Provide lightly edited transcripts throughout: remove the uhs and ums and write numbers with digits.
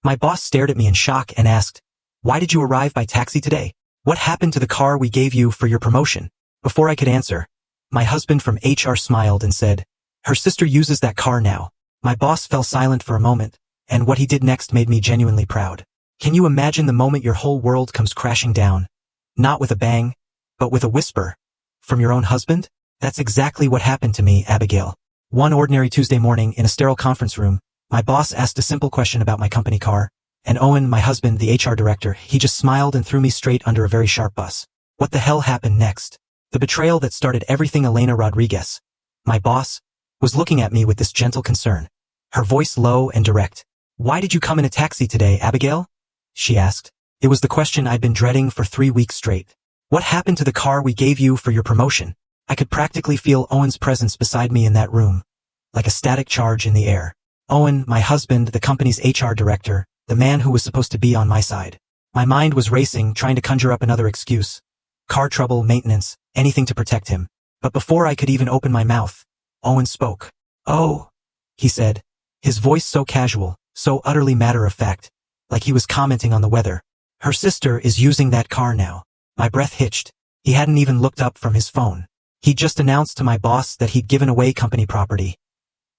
My boss stared at me in shock and asked, "Why did you arrive by taxi today? What happened to the car we gave you for your promotion?" Before I could answer, my husband from HR smiled and said, "Her sister uses that car now." My boss fell silent for a moment, and what he did next made me genuinely proud. Can you imagine the moment your whole world comes crashing down? Not with a bang, but with a whisper. From your own husband? That's exactly what happened to me, Abigail. One ordinary Tuesday morning in a sterile conference room, my boss asked a simple question about my company car, and Owen, my husband, the HR director, he just smiled and threw me straight under a very sharp bus. What the hell happened next? The betrayal that started everything. Elena Rodriguez, my boss, was looking at me with this gentle concern, her voice low and direct. "Why did you come in a taxi today, Abigail?" she asked. It was the question I'd been dreading for 3 weeks straight. "What happened to the car we gave you for your promotion?" I could practically feel Owen's presence beside me in that room, like a static charge in the air. Owen, my husband, the company's HR director, the man who was supposed to be on my side. My mind was racing, trying to conjure up another excuse. Car trouble, maintenance, anything to protect him. But before I could even open my mouth, Owen spoke. "Oh," he said, his voice so casual, so utterly matter-of-fact, like he was commenting on the weather. "Her sister is using that car now." My breath hitched. He hadn't even looked up from his phone. He'd just announced to my boss that he'd given away company property.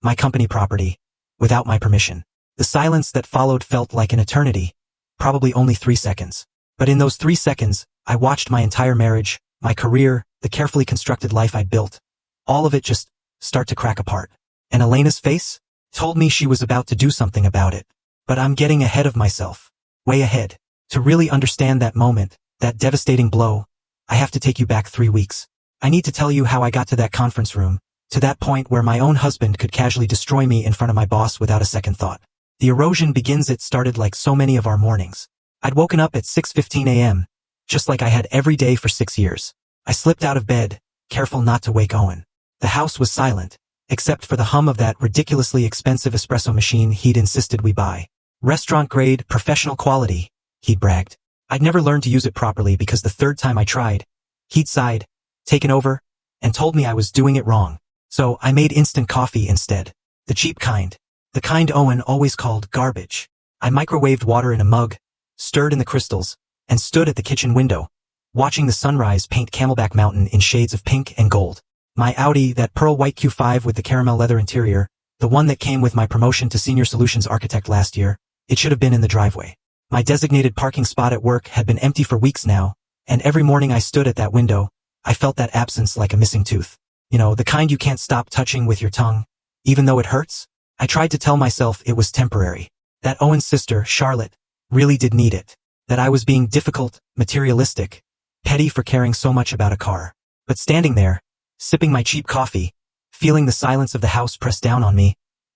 My company property, without my permission. The silence that followed felt like an eternity, probably only 3 seconds. But in those 3 seconds, I watched my entire marriage, my career, the carefully constructed life I'd built, all of it just start to crack apart. And Elena's face told me she was about to do something about it. But I'm getting ahead of myself. Way ahead. To really understand that moment, that devastating blow, I have to take you back 3 weeks. I need to tell you how I got to that conference room, to that point where my own husband could casually destroy me in front of my boss without a second thought. The erosion begins. It started like so many of our mornings. I'd woken up at 6:15 a.m., just like I had every day for 6 years. I slipped out of bed, careful not to wake Owen. The house was silent, except for the hum of that ridiculously expensive espresso machine he'd insisted we buy. Restaurant grade, professional quality, he'd bragged. I'd never learned to use it properly because the third time I tried, he'd sighed, taken over, and told me I was doing it wrong. So I made instant coffee instead. The cheap kind. The kind Owen always called garbage. I microwaved water in a mug, stirred in the crystals, and stood at the kitchen window, watching the sunrise paint Camelback Mountain in shades of pink and gold. My Audi, that pearl white Q5 with the caramel leather interior, the one that came with my promotion to senior solutions architect last year, it should have been in the driveway. My designated parking spot at work had been empty for weeks now, and every morning I stood at that window, I felt that absence like a missing tooth. You know, the kind you can't stop touching with your tongue, even though it hurts. I tried to tell myself it was temporary. That Owen's sister, Charlotte, really did need it. That I was being difficult, materialistic, petty for caring so much about a car. But standing there, sipping my cheap coffee, feeling the silence of the house press down on me,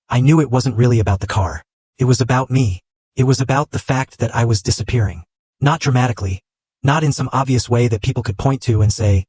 I knew it wasn't really about the car. It was about me. It was about the fact that I was disappearing. Not dramatically. Not in some obvious way that people could point to and say,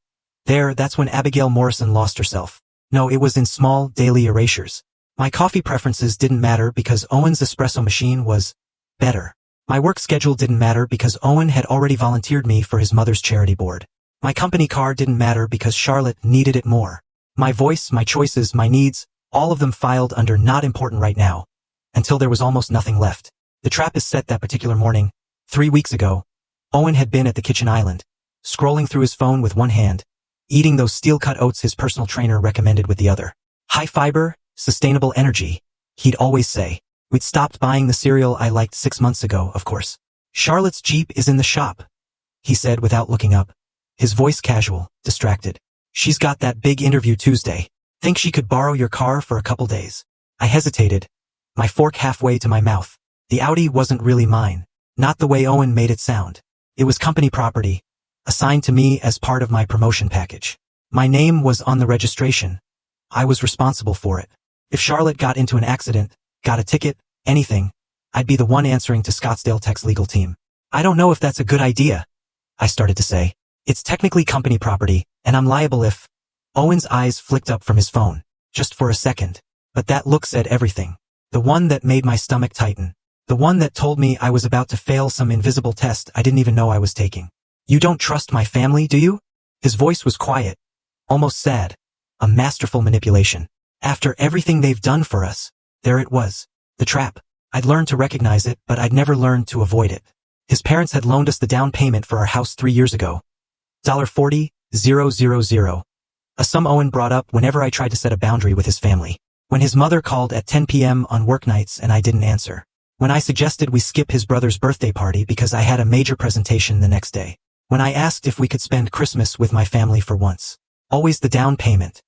"There, that's when Abigail Morrison lost herself." No, it was in small, daily erasures. My coffee preferences didn't matter because Owen's espresso machine was better. My work schedule didn't matter because Owen had already volunteered me for his mother's charity board. My company car didn't matter because Charlotte needed it more. My voice, my choices, my needs, all of them filed under not important right now, until there was almost nothing left. The trap is set that particular morning. 3 weeks ago, Owen had been at the kitchen island, scrolling through his phone with one hand, eating those steel-cut oats his personal trainer recommended with the other. High fiber, sustainable energy, he'd always say. We'd stopped buying the cereal I liked 6 months ago, of course. "Charlotte's Jeep is in the shop," he said without looking up, his voice casual, distracted. "She's got that big interview Tuesday. Think she could borrow your car for a couple days?" I hesitated, my fork halfway to my mouth. The Audi wasn't really mine, not the way Owen made it sound. It was company property, assigned to me as part of my promotion package. My name was on the registration. I was responsible for it. If Charlotte got into an accident, got a ticket, anything, I'd be the one answering to Scottsdale Tech's legal team. "I don't know if that's a good idea," I started to say. "It's technically company property, and I'm liable if—" Owen's eyes flicked up from his phone, just for a second. But that look said everything. The one that made my stomach tighten. The one that told me I was about to fail some invisible test I didn't even know I was taking. "You don't trust my family, do you?" His voice was quiet, almost sad. A masterful manipulation. After everything they've done for us, there it was. The trap. I'd learned to recognize it, but I'd never learned to avoid it. His parents had loaned us the down payment for our house 3 years ago. $40,000. A sum Owen brought up whenever I tried to set a boundary with his family. When his mother called at 10 p.m. on work nights and I didn't answer. When I suggested we skip his brother's birthday party because I had a major presentation the next day. When I asked if we could spend Christmas with my family for once. Always the down payment.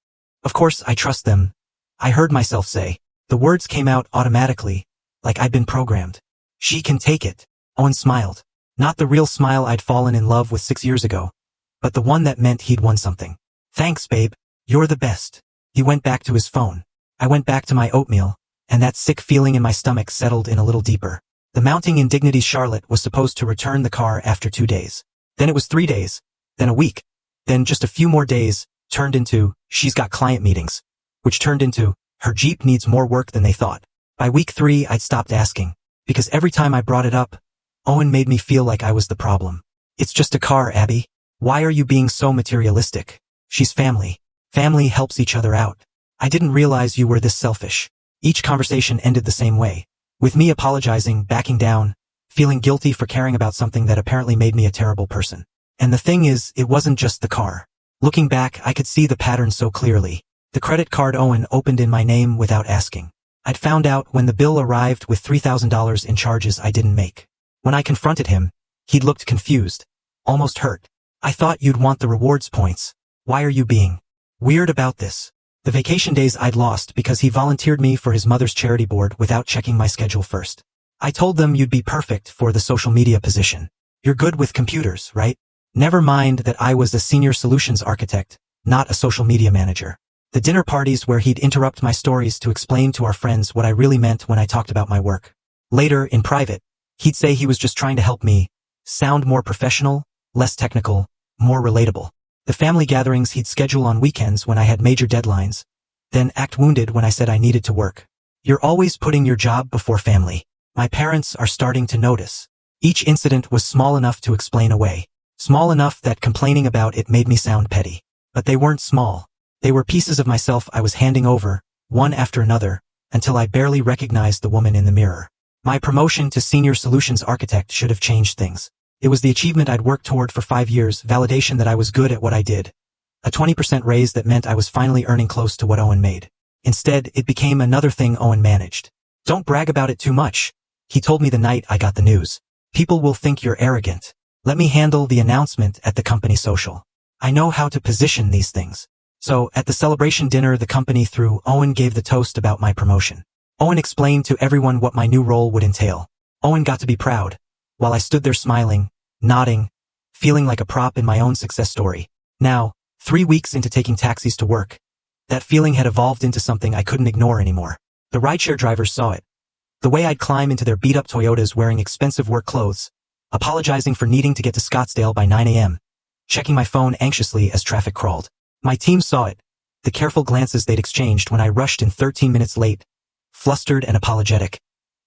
Of course, I trust them. I heard myself say. The words came out automatically, like I'd been programmed. She can take it. Owen smiled. Not the real smile I'd fallen in love with 6 years ago, but the one that meant he'd won something. Thanks, babe. You're the best. He went back to his phone. I went back to my oatmeal, and that sick feeling in my stomach settled in a little deeper. The mounting indignity. Charlotte was supposed to return the car after 2 days. Then it was 3 days. Then a week. Then just a few more days turned into, she's got client meetings. Which turned into, her Jeep needs more work than they thought. By week 3, I'd stopped asking. Because every time I brought it up, Owen made me feel like I was the problem. It's just a car, Abby. Why are you being so materialistic? She's family. Family helps each other out. I didn't realize you were this selfish. Each conversation ended the same way. With me apologizing, backing down, feeling guilty for caring about something that apparently made me a terrible person. And the thing is, it wasn't just the car. Looking back, I could see the pattern so clearly. The credit card Owen opened in my name without asking. I'd found out when the bill arrived with $3,000 in charges I didn't make. When I confronted him, he'd looked confused, almost hurt. I thought you'd want the rewards points. Why are you being weird about this? The vacation days I'd lost because he volunteered me for his mother's charity board without checking my schedule first. I told them you'd be perfect for the social media position. You're good with computers, right? Never mind that I was a senior solutions architect, not a social media manager. The dinner parties where he'd interrupt my stories to explain to our friends what I really meant when I talked about my work. Later, in private, he'd say he was just trying to help me sound more professional, less technical, more relatable. The family gatherings he'd schedule on weekends when I had major deadlines, then act wounded when I said I needed to work. You're always putting your job before family. My parents are starting to notice. Each incident was small enough to explain away. Small enough that complaining about it made me sound petty. But they weren't small. They were pieces of myself I was handing over, one after another, until I barely recognized the woman in the mirror. My promotion to senior solutions architect should have changed things. It was the achievement I'd worked toward for 5 years, validation that I was good at what I did. A 20% raise that meant I was finally earning close to what Owen made. Instead, it became another thing Owen managed. Don't brag about it too much, he told me the night I got the news. People will think you're arrogant. Let me handle the announcement at the company social. I know how to position these things. So, at the celebration dinner the company threw, Owen gave the toast about my promotion. Owen explained to everyone what my new role would entail. Owen got to be proud, while I stood there smiling, nodding, feeling like a prop in my own success story. Now, 3 weeks into taking taxis to work, that feeling had evolved into something I couldn't ignore anymore. The rideshare drivers saw it. The way I'd climb into their beat-up Toyotas wearing expensive work clothes, apologizing for needing to get to Scottsdale by 9 a.m., checking my phone anxiously as traffic crawled. My team saw it, the careful glances they'd exchanged when I rushed in 13 minutes late, flustered and apologetic.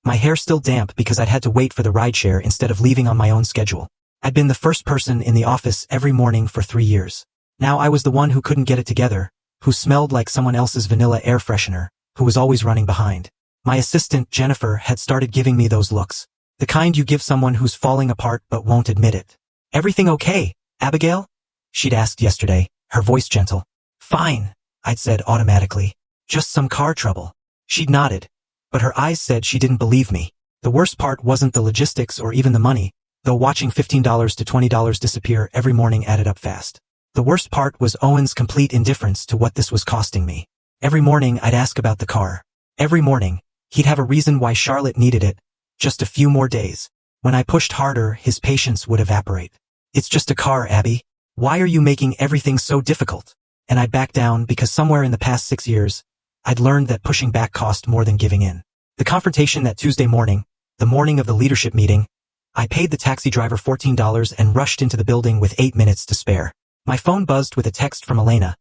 My hair still damp because I'd had to wait for the rideshare instead of leaving on my own schedule. I'd been the first person in the office every morning for 3 years. Now I was the one who couldn't get it together, who smelled like someone else's vanilla air freshener, who was always running behind. My assistant, Jennifer, had started giving me those looks. The kind you give someone who's falling apart but won't admit it. Everything okay, Abigail? She'd asked yesterday, her voice gentle. Fine, I'd said automatically. Just some car trouble. She'd nodded, but her eyes said she didn't believe me. The worst part wasn't the logistics or even the money, though watching $15 to $20 disappear every morning added up fast. The worst part was Owen's complete indifference to what this was costing me. Every morning I'd ask about the car. Every morning, he'd have a reason why Charlotte needed it. Just a few more days. When I pushed harder, his patience would evaporate. It's just a car, Abby. Why are you making everything so difficult? And I'd back down because somewhere in the past 6 years, I'd learned that pushing back cost more than giving in. The confrontation that Tuesday morning, the morning of the leadership meeting, I paid the taxi driver $14 and rushed into the building with 8 minutes to spare. My phone buzzed with a text from Elena.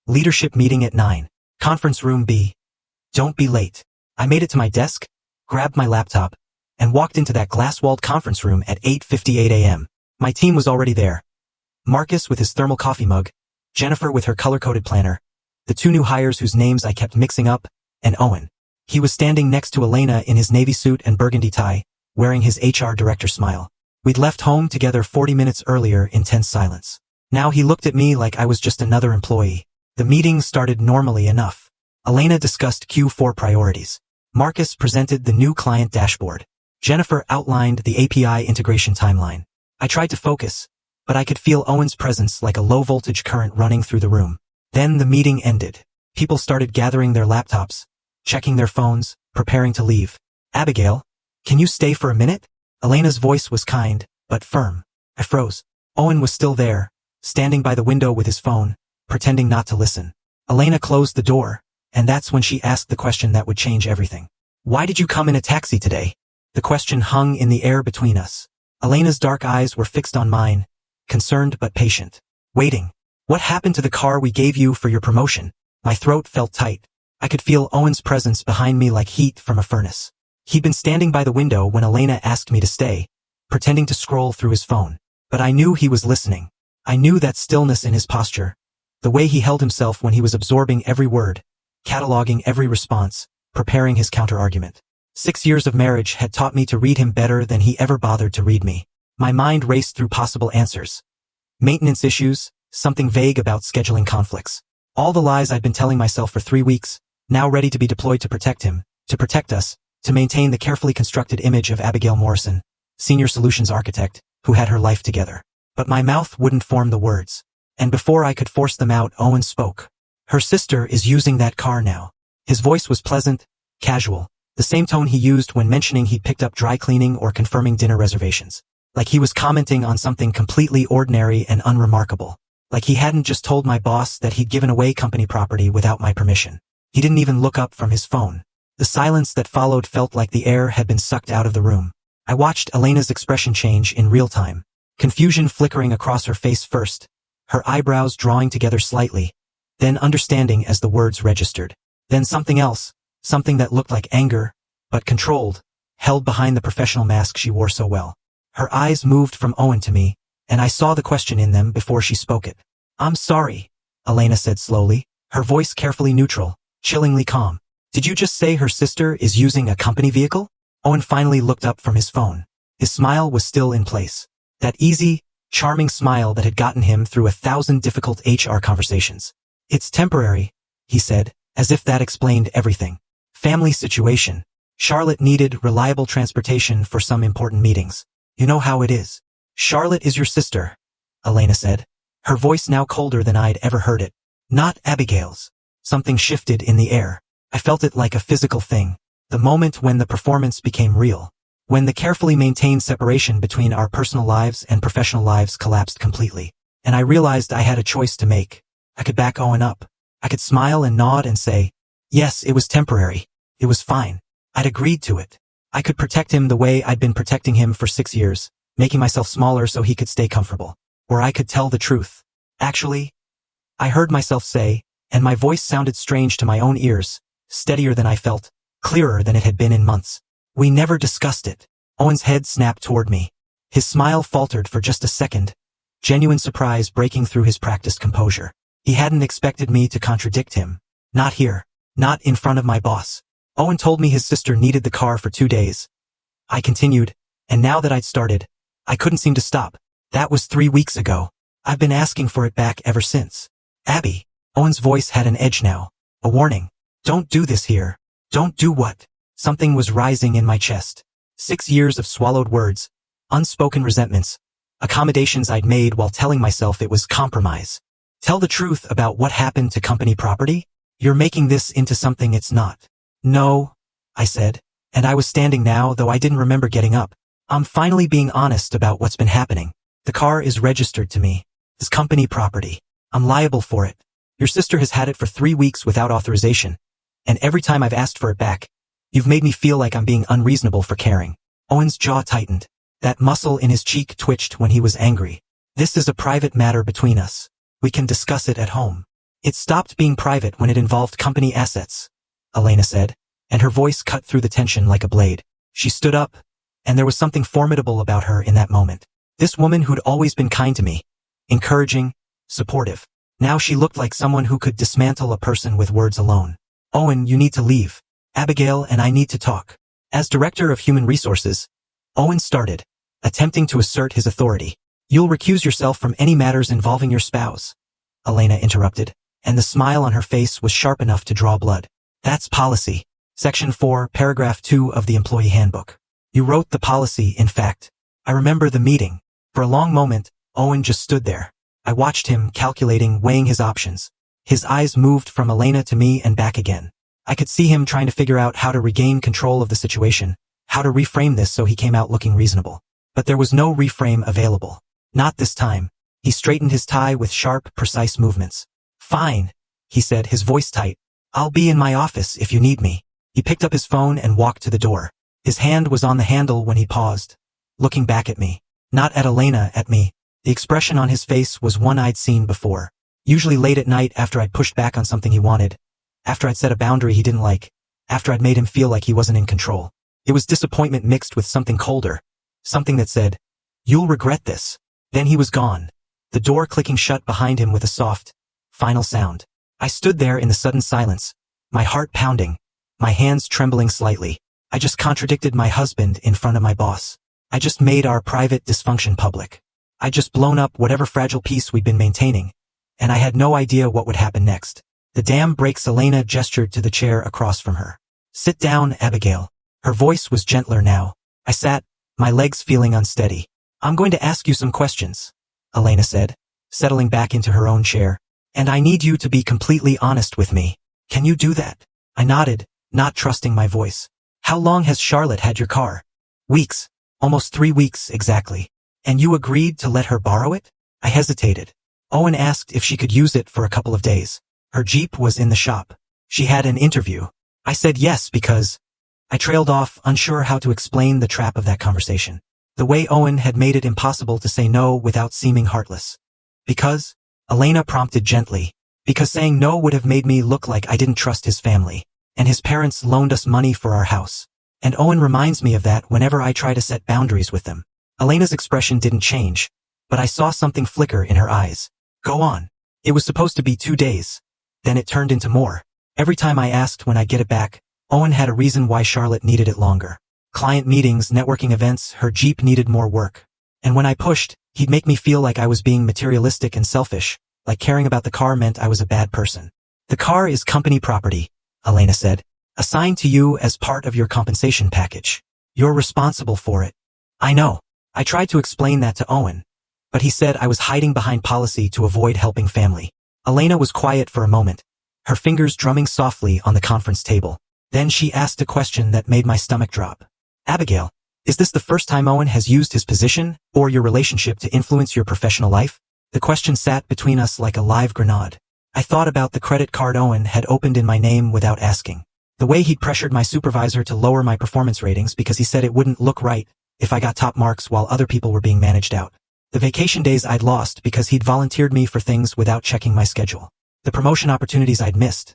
Leadership meeting at 9. Conference room B. Don't be late. I made it to my desk, grabbed my laptop, and walked into that glass-walled conference room at 8:58 a.m. My team was already there. Marcus with his thermal coffee mug, Jennifer with her color-coded planner, the 2 new hires whose names I kept mixing up, and Owen. He was standing next to Elena in his navy suit and burgundy tie, wearing his HR director smile. We'd left home together 40 minutes earlier in tense silence. Now he looked at me like I was just another employee. The meeting started normally enough. Elena discussed Q4 priorities. Marcus presented the new client dashboard. Jennifer outlined the API integration timeline. I tried to focus, but I could feel Owen's presence like a low-voltage current running through the room. Then the meeting ended. People started gathering their laptops, checking their phones, preparing to leave. Abigail, can you stay for a minute? Elena's voice was kind, but firm. I froze. Owen was still there, standing by the window with his phone, pretending not to listen. Elena closed the door, and that's when she asked the question that would change everything. Why did you come in a taxi today? The question hung in the air between us. Elena's dark eyes were fixed on mine, concerned but patient. Waiting. What happened to the car we gave you for your promotion? My throat felt tight. I could feel Owen's presence behind me like heat from a furnace. He'd been standing by the window when Elena asked me to stay, pretending to scroll through his phone. But I knew he was listening. I knew that stillness in his posture, the way he held himself when he was absorbing every word, cataloging every response, preparing his counter-argument. 6 years of marriage had taught me to read him better than he ever bothered to read me. My mind raced through possible answers. Maintenance issues, something vague about scheduling conflicts. All the lies I'd been telling myself for 3 weeks, now ready to be deployed to protect him, to protect us, to maintain the carefully constructed image of Abigail Morrison, senior solutions architect, who had her life together. But my mouth wouldn't form the words. And before I could force them out, Owen spoke. Her sister is using that car now. His voice was pleasant, casual, the same tone he used when mentioning he'd picked up dry cleaning or confirming dinner reservations. Like he was commenting on something completely ordinary and unremarkable. Like he hadn't just told my boss that he'd given away company property without my permission. He didn't even look up from his phone. The silence that followed felt like the air had been sucked out of the room. I watched Elena's expression change in real time. Confusion flickering across her face first, her eyebrows drawing together slightly, then understanding as the words registered. Then something else, something that looked like anger, but controlled, held behind the professional mask she wore so well. Her eyes moved from Owen to me, and I saw the question in them before she spoke it. I'm sorry, Elena said slowly, her voice carefully neutral, chillingly calm. Did you just say her sister is using a company vehicle? Owen finally looked up from his phone. His smile was still in place. That easy, charming smile that had gotten him through 1,000 difficult HR conversations. It's temporary, he said, as if that explained everything. Family situation. Charlotte needed reliable transportation for some important meetings. You know how it is. Charlotte is your sister, Elena said, her voice now colder than I'd ever heard it. Not Abigail's. Something shifted in the air. I felt it like a physical thing. The moment when the performance became real. When the carefully maintained separation between our personal lives and professional lives collapsed completely. And I realized I had a choice to make. I could back Owen up. I could smile and nod and say, yes, it was temporary. It was fine. I'd agreed to it. I could protect him the way I'd been protecting him for 6 years, making myself smaller so he could stay comfortable. Or I could tell the truth. Actually, I heard myself say, and my voice sounded strange to my own ears, steadier than I felt, clearer than it had been in months. We never discussed it. Owen's head snapped toward me. His smile faltered for just a second, genuine surprise breaking through his practiced composure. He hadn't expected me to contradict him. Not here. Not in front of my boss. Owen told me his sister needed the car for 2 days. I continued, and now that I'd started, I couldn't seem to stop. That was 3 weeks ago. I've been asking for it back ever since. Abby. Owen's voice had an edge now. A warning. Don't do this here. Don't do what? Something was rising in my chest. 6 years of swallowed words, unspoken resentments, accommodations I'd made while telling myself it was compromise. Tell the truth about what happened to company property? You're making this into something it's not. No, I said, and I was standing now, though I didn't remember getting up. I'm finally being honest about what's been happening. The car is registered to me. It's company property. I'm liable for it. Your sister has had it for 3 weeks without authorization, and every time I've asked for it back, you've made me feel like I'm being unreasonable for caring. Owen's jaw tightened. That muscle in his cheek twitched when he was angry. This is a private matter between us. We can discuss it at home. It stopped being private when it involved company assets, Elena said, and her voice cut through the tension like a blade. She stood up, and there was something formidable about her in that moment. This woman who'd always been kind to me, encouraging, supportive. Now she looked like someone who could dismantle a person with words alone. Owen, you need to leave. Abigail and I need to talk. As Director of Human Resources, Owen started, attempting to assert his authority. You'll recuse yourself from any matters involving your spouse, Elena interrupted, and the smile on her face was sharp enough to draw blood. That's policy. Section 4, Paragraph 2 of the Employee Handbook. You wrote the policy, in fact. I remember the meeting. For a long moment, Owen just stood there. I watched him, calculating, weighing his options. His eyes moved from Elena to me and back again. I could see him trying to figure out how to regain control of the situation, how to reframe this so he came out looking reasonable. But there was no reframe available. Not this time. He straightened his tie with sharp, precise movements. Fine, he said, his voice tight. I'll be in my office if you need me. He picked up his phone and walked to the door. His hand was on the handle when he paused, looking back at me. Not at Elena, at me. The expression on his face was one I'd seen before. Usually late at night after I'd pushed back on something he wanted, after I'd set a boundary he didn't like, after I'd made him feel like he wasn't in control. It was disappointment mixed with something colder, something that said, "You'll regret this." Then he was gone, the door clicking shut behind him with a soft, final sound. I stood there in the sudden silence, my heart pounding, my hands trembling slightly. I just contradicted my husband in front of my boss. I just made our private dysfunction public. I just blown up whatever fragile peace we'd been maintaining, and I had no idea what would happen next. The damn brakes. Elena gestured to the chair across from her. Sit down, Abigail. Her voice was gentler now. I sat, my legs feeling unsteady. I'm going to ask you some questions, Elena said, settling back into her own chair. And I need you to be completely honest with me. Can you do that? I nodded, not trusting my voice. How long has Charlotte had your car? Weeks. Almost 3 weeks, exactly. And you agreed to let her borrow it? I hesitated. Owen asked if she could use it for a couple of days. Her Jeep was in the shop. She had an interview. I said yes because I trailed off, unsure how to explain the trap of that conversation. The way Owen had made it impossible to say no without seeming heartless. Because, Elena prompted gently, because saying no would have made me look like I didn't trust his family, and his parents loaned us money for our house. And Owen reminds me of that whenever I try to set boundaries with them. Elena's expression didn't change, but I saw something flicker in her eyes. Go on. It was supposed to be 2 days. Then it turned into more. Every time I asked when I'd get it back, Owen had a reason why Charlotte needed it longer. Client meetings, networking events, her Jeep needed more work. And when I pushed, he'd make me feel like I was being materialistic and selfish, like caring about the car meant I was a bad person. The car is company property, Elena said, assigned to you as part of your compensation package. You're responsible for it. I know. I tried to explain that to Owen, but he said I was hiding behind policy to avoid helping family. Elena was quiet for a moment, her fingers drumming softly on the conference table. Then she asked a question that made my stomach drop. Abigail, is this the first time Owen has used his position or your relationship to influence your professional life? The question sat between us like a live grenade. I thought about the credit card Owen had opened in my name without asking. The way he'd pressured my supervisor to lower my performance ratings because he said it wouldn't look right if I got top marks while other people were being managed out. The vacation days I'd lost because he'd volunteered me for things without checking my schedule. The promotion opportunities I'd missed.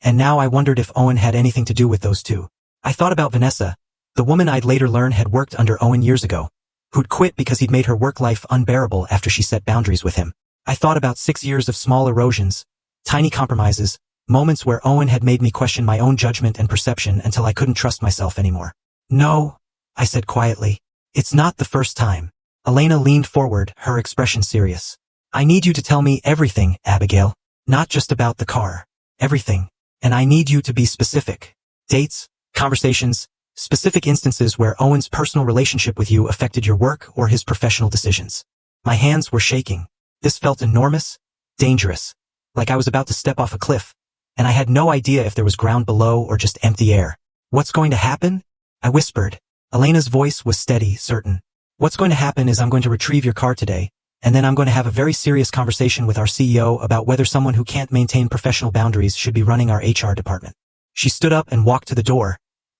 And now I wondered if Owen had anything to do with those two. I thought about Vanessa, the woman I'd later learn had worked under Owen years ago, who'd quit because he'd made her work life unbearable after she set boundaries with him. I thought about 6 years of small erosions, tiny compromises, moments where Owen had made me question my own judgment and perception until I couldn't trust myself anymore. No, I said quietly. It's not the first time. Elena leaned forward, her expression serious. I need you to tell me everything, Abigail. Not just about the car. Everything. And I need you to be specific. Dates, conversations, specific instances where Owen's personal relationship with you affected your work or his professional decisions. My hands were shaking. This felt enormous, dangerous, like I was about to step off a cliff, and I had no idea if there was ground below or just empty air. What's going to happen? I whispered. Elena's voice was steady, certain. What's going to happen is I'm going to retrieve your car today, and then I'm going to have a very serious conversation with our CEO about whether someone who can't maintain professional boundaries should be running our HR department. She stood up and walked to the door,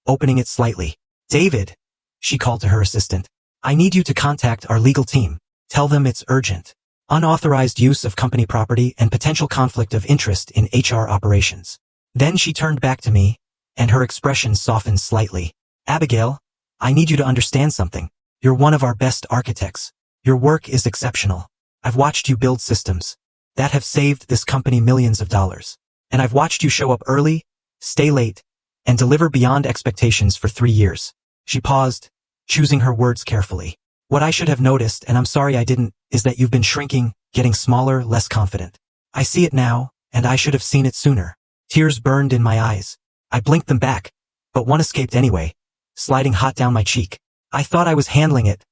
opening it slightly. David, she called to her assistant. I need you to contact our legal team. Tell them it's urgent. Unauthorized use of company property and potential conflict of interest in HR operations. Then she turned back to me, and her expression softened slightly. Abigail, I need you to understand something. You're one of our best architects. Your work is exceptional. I've watched you build systems that have saved this company millions of dollars. And I've watched you show up early, stay late, and deliver beyond expectations for 3 years. She paused, choosing her words carefully. What I should have noticed, and I'm sorry I didn't, is that you've been shrinking, getting smaller, less confident. I see it now, and I should have seen it sooner. Tears burned in my eyes. I blinked them back, but one escaped anyway, sliding hot down my cheek. I thought I was handling it,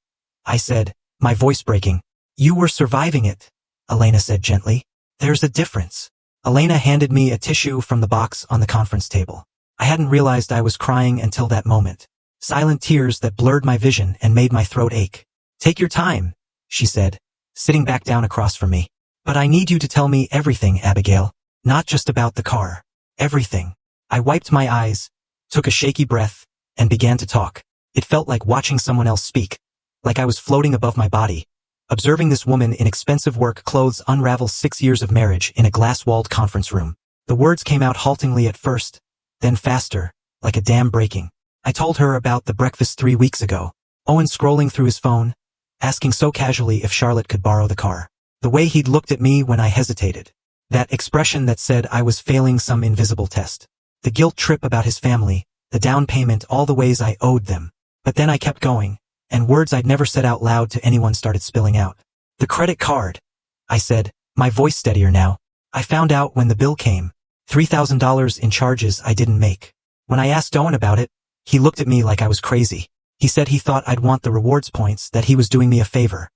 I said, my voice breaking. You were surviving it, Elena said gently. There's a difference. Elena handed me a tissue from the box on the conference table. I hadn't realized I was crying until that moment. Silent tears that blurred my vision and made my throat ache. Take your time, she said, sitting back down across from me. But I need you to tell me everything, Abigail. Not just about the car. Everything. I wiped my eyes, took a shaky breath, and began to talk. It felt like watching someone else speak, like I was floating above my body, observing this woman in expensive work clothes unravel 6 years of marriage in a glass-walled conference room. The words came out haltingly at first, then faster, like a dam breaking. I told her about the breakfast 3 weeks ago. Owen scrolling through his phone, asking so casually if Charlotte could borrow the car. The way he'd looked at me when I hesitated. That expression that said I was failing some invisible test. The guilt trip about his family, the down payment, all the ways I owed them. But then I kept going, and words I'd never said out loud to anyone started spilling out. The credit card, I said, my voice steadier now. I found out when the bill came. $3,000 in charges I didn't make. When I asked Owen about it, he looked at me like I was crazy. He said he thought I'd want the rewards points, that he was doing me a favor.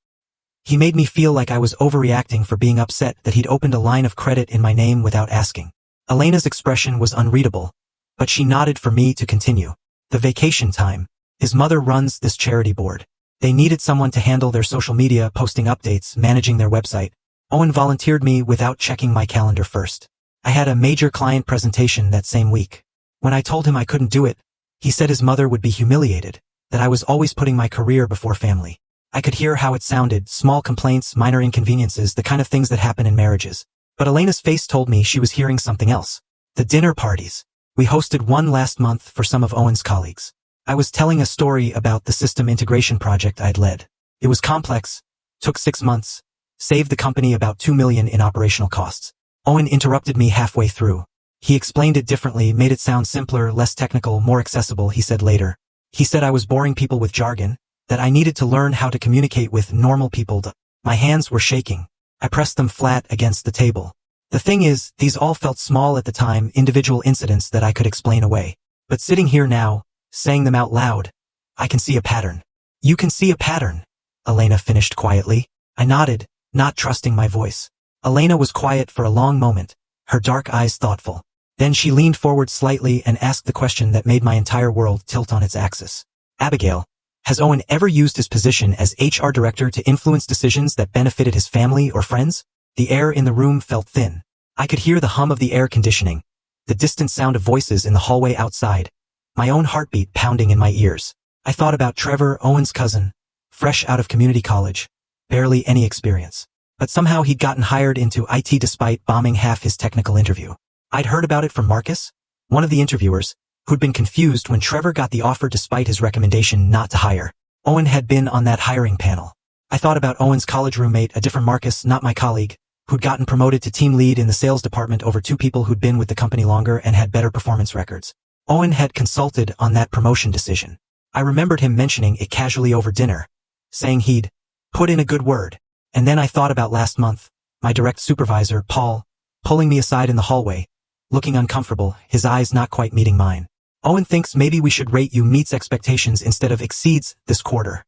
He made me feel like I was overreacting for being upset that he'd opened a line of credit in my name without asking. Elena's expression was unreadable, but she nodded for me to continue. The vacation time. His mother runs this charity board. They needed someone to handle their social media, posting updates, managing their website. Owen volunteered me without checking my calendar first. I had a major client presentation that same week. When I told him I couldn't do it, he said his mother would be humiliated, that I was always putting my career before family. I could hear how it sounded, small complaints, minor inconveniences, the kind of things that happen in marriages. But Elena's face told me she was hearing something else. The dinner parties. We hosted one last month for some of Owen's colleagues. I was telling a story about the system integration project I'd led. It was complex, took 6 months, saved the company about $2 million in operational costs. Owen interrupted me halfway through. He explained it differently, made it sound simpler, less technical, more accessible, he said later. He said I was boring people with jargon, that I needed to learn how to communicate with normal people. My hands were shaking. I pressed them flat against the table. The thing is, these all felt small at the time, individual incidents that I could explain away. But sitting here now, saying them out loud, I can see a pattern. You can see a pattern, Elena finished quietly. I nodded, not trusting my voice. Elena was quiet for a long moment, her dark eyes thoughtful. Then she leaned forward slightly and asked the question that made my entire world tilt on its axis. Abigail, has Owen ever used his position as HR director to influence decisions that benefited his family or friends? The air in the room felt thin. I could hear the hum of the air conditioning, the distant sound of voices in the hallway outside, my own heartbeat pounding in my ears. I thought about Trevor, Owen's cousin, fresh out of community college, barely any experience. But somehow he'd gotten hired into IT despite bombing half his technical interview. I'd heard about it from Marcus, one of the interviewers, who'd been confused when Trevor got the offer despite his recommendation not to hire. Owen had been on that hiring panel. I thought about Owen's college roommate, a different Marcus, not my colleague, who'd gotten promoted to team lead in the sales department over 2 people who'd been with the company longer and had better performance records. Owen had consulted on that promotion decision. I remembered him mentioning it casually over dinner, saying he'd put in a good word. And then I thought about last month, my direct supervisor, Paul, pulling me aside in the hallway, looking uncomfortable, his eyes not quite meeting mine. Owen thinks maybe we should rate you meets expectations instead of exceeds this quarter,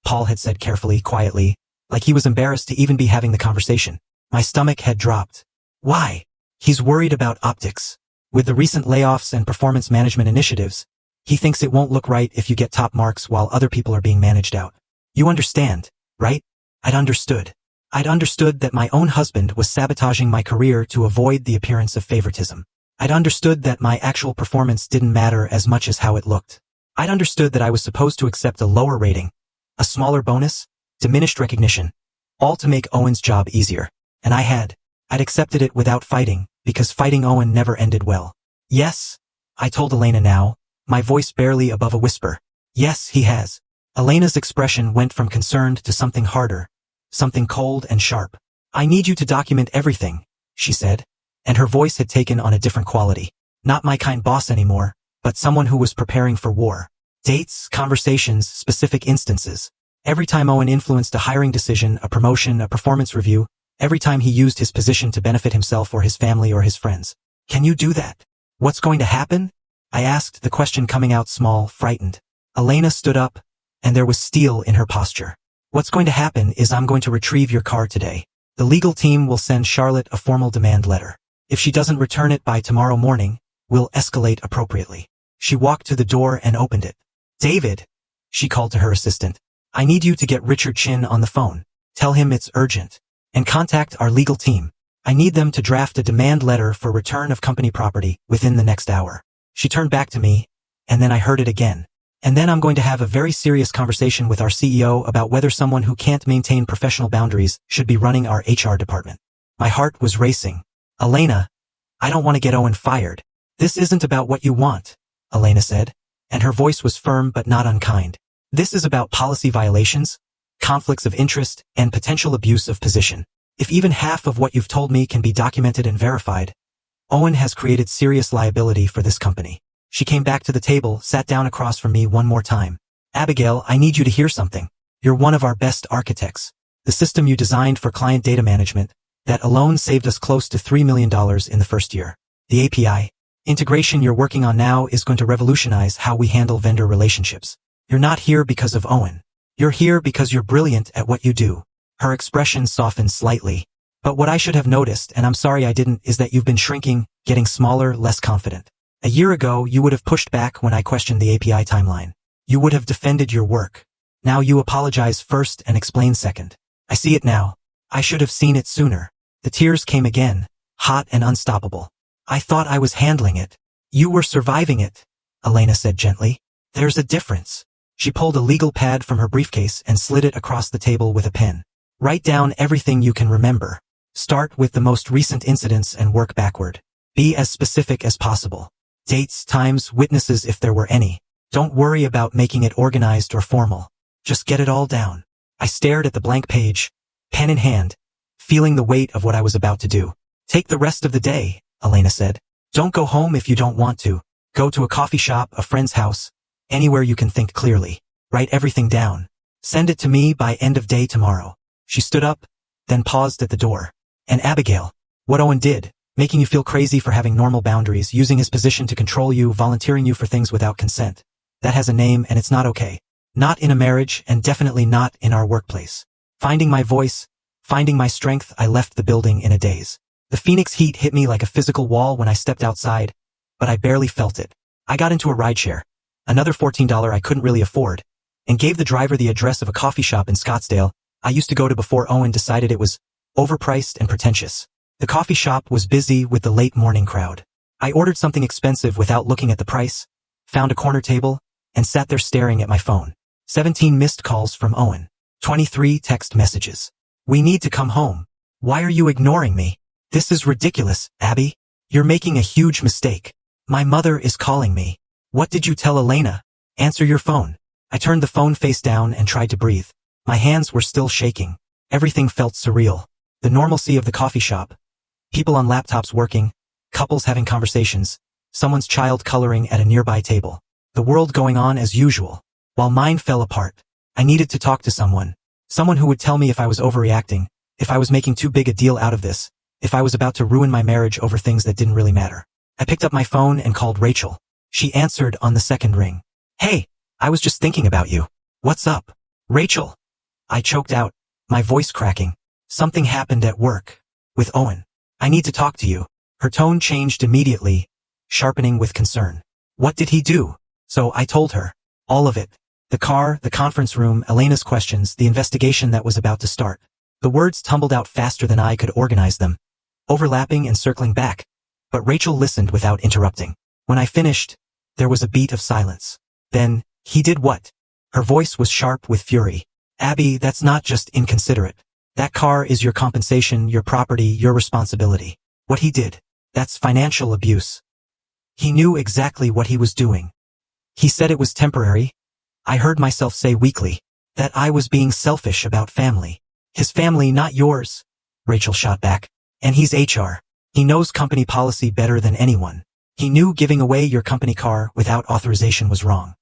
Paul had said carefully, quietly, like he was embarrassed to even be having the conversation. My stomach had dropped. Why? He's worried about optics. With the recent layoffs and performance management initiatives, he thinks it won't look right if you get top marks while other people are being managed out. You understand, right? I'd understood. I'd understood that my own husband was sabotaging my career to avoid the appearance of favoritism. I'd understood that my actual performance didn't matter as much as how it looked. I'd understood that I was supposed to accept a lower rating, a smaller bonus, diminished recognition, all to make Owen's job easier. And I'd accepted it without fighting, because fighting Owen never ended well. Yes, I told Elena now, my voice barely above a whisper. Yes, he has. Elena's expression went from concerned to something harder, something cold and sharp. I need you to document everything, she said, and her voice had taken on a different quality. Not my kind boss anymore, but someone who was preparing for war. Dates, conversations, specific instances. Every time Owen influenced a hiring decision, a promotion, a performance review, every time he used his position to benefit himself or his family or his friends. Can you do that? What's going to happen? I asked, the question coming out small, frightened. Elena stood up, and there was steel in her posture. What's going to happen is I'm going to retrieve your car today. The legal team will send Charlotte a formal demand letter. If she doesn't return it by tomorrow morning, we'll escalate appropriately. She walked to the door and opened it. David, she called to her assistant. I need you to get Richard Chin on the phone. Tell him it's urgent. And contact our legal team. I need them to draft a demand letter for return of company property within the next hour. She turned back to me, and then I heard it again. And then I'm going to have a very serious conversation with our CEO about whether someone who can't maintain professional boundaries should be running our HR department. My heart was racing. Elena, I don't want to get Owen fired. This isn't about what you want, Elena said, and her voice was firm but not unkind. This is about policy violations, conflicts of interest, and potential abuse of position. If even half of what you've told me can be documented and verified, Owen has created serious liability for this company. She came back to the table, sat down across from me one more time. Abigail, I need you to hear something. You're one of our best architects. The system you designed for client data management, that alone saved us close to $3 million in the first year. The API integration you're working on now is going to revolutionize how we handle vendor relationships. You're not here because of Owen. You're here because you're brilliant at what you do. Her expression softened slightly. But what I should have noticed, and I'm sorry I didn't, is that you've been shrinking, getting smaller, less confident. A year ago, you would have pushed back when I questioned the API timeline. You would have defended your work. Now you apologize first and explain second. I see it now. I should have seen it sooner. The tears came again, hot and unstoppable. I thought I was handling it. You were surviving it, Elena said gently. There's a difference. She pulled a legal pad from her briefcase and slid it across the table with a pen. Write down everything you can remember. Start with the most recent incidents and work backward. Be as specific as possible. Dates, times, witnesses if there were any. Don't worry about making it organized or formal. Just get it all down. I stared at the blank page, pen in hand, feeling the weight of what I was about to do. Take the rest of the day, Elena said. Don't go home if you don't want to. Go to a coffee shop, a friend's house, anywhere you can think clearly. Write everything down. Send it to me by end of day tomorrow. She stood up, then paused at the door. And Abigail, what Owen did, making you feel crazy for having normal boundaries, using his position to control you, volunteering you for things without consent. That has a name and it's not okay. Not in a marriage and definitely not in our workplace. Finding my voice, finding my strength, I left the building in a daze. The Phoenix heat hit me like a physical wall when I stepped outside, but I barely felt it. I got into a rideshare, another $14 I couldn't really afford, and gave the driver the address of a coffee shop in Scottsdale I used to go to before Owen decided it was overpriced and pretentious. The coffee shop was busy with the late morning crowd. I ordered something expensive without looking at the price, found a corner table, and sat there staring at my phone. 17 missed calls from Owen. 23 text messages. We need to come home. Why are you ignoring me? This is ridiculous, Abby. You're making a huge mistake. My mother is calling me. What did you tell Elena? Answer your phone. I turned the phone face down and tried to breathe. My hands were still shaking. Everything felt surreal. The normalcy of the coffee shop. People on laptops working, couples having conversations, someone's child coloring at a nearby table. The world going on as usual. While mine fell apart. I needed to talk to someone. Someone who would tell me if I was overreacting, if I was making too big a deal out of this, if I was about to ruin my marriage over things that didn't really matter. I picked up my phone and called Rachel. She answered on the second ring. Hey, I was just thinking about you. What's up? Rachel. I choked out, my voice cracking. Something happened at work. With Owen. I need to talk to you. Her tone changed immediately, sharpening with concern. What did he do? So I told her. All of it. The car, the conference room, Elena's questions, the investigation that was about to start. The words tumbled out faster than I could organize them, overlapping and circling back. But Rachel listened without interrupting. When I finished, there was a beat of silence. Then, he did what? Her voice was sharp with fury. Abby, that's not just inconsiderate. That car is your compensation, your property, your responsibility. What he did, that's financial abuse. He knew exactly what he was doing. He said it was temporary. I heard myself say weakly that I was being selfish about family. His family, not yours, Rachel shot back. And he's HR. He knows company policy better than anyone. He knew giving away your company car without authorization was wrong.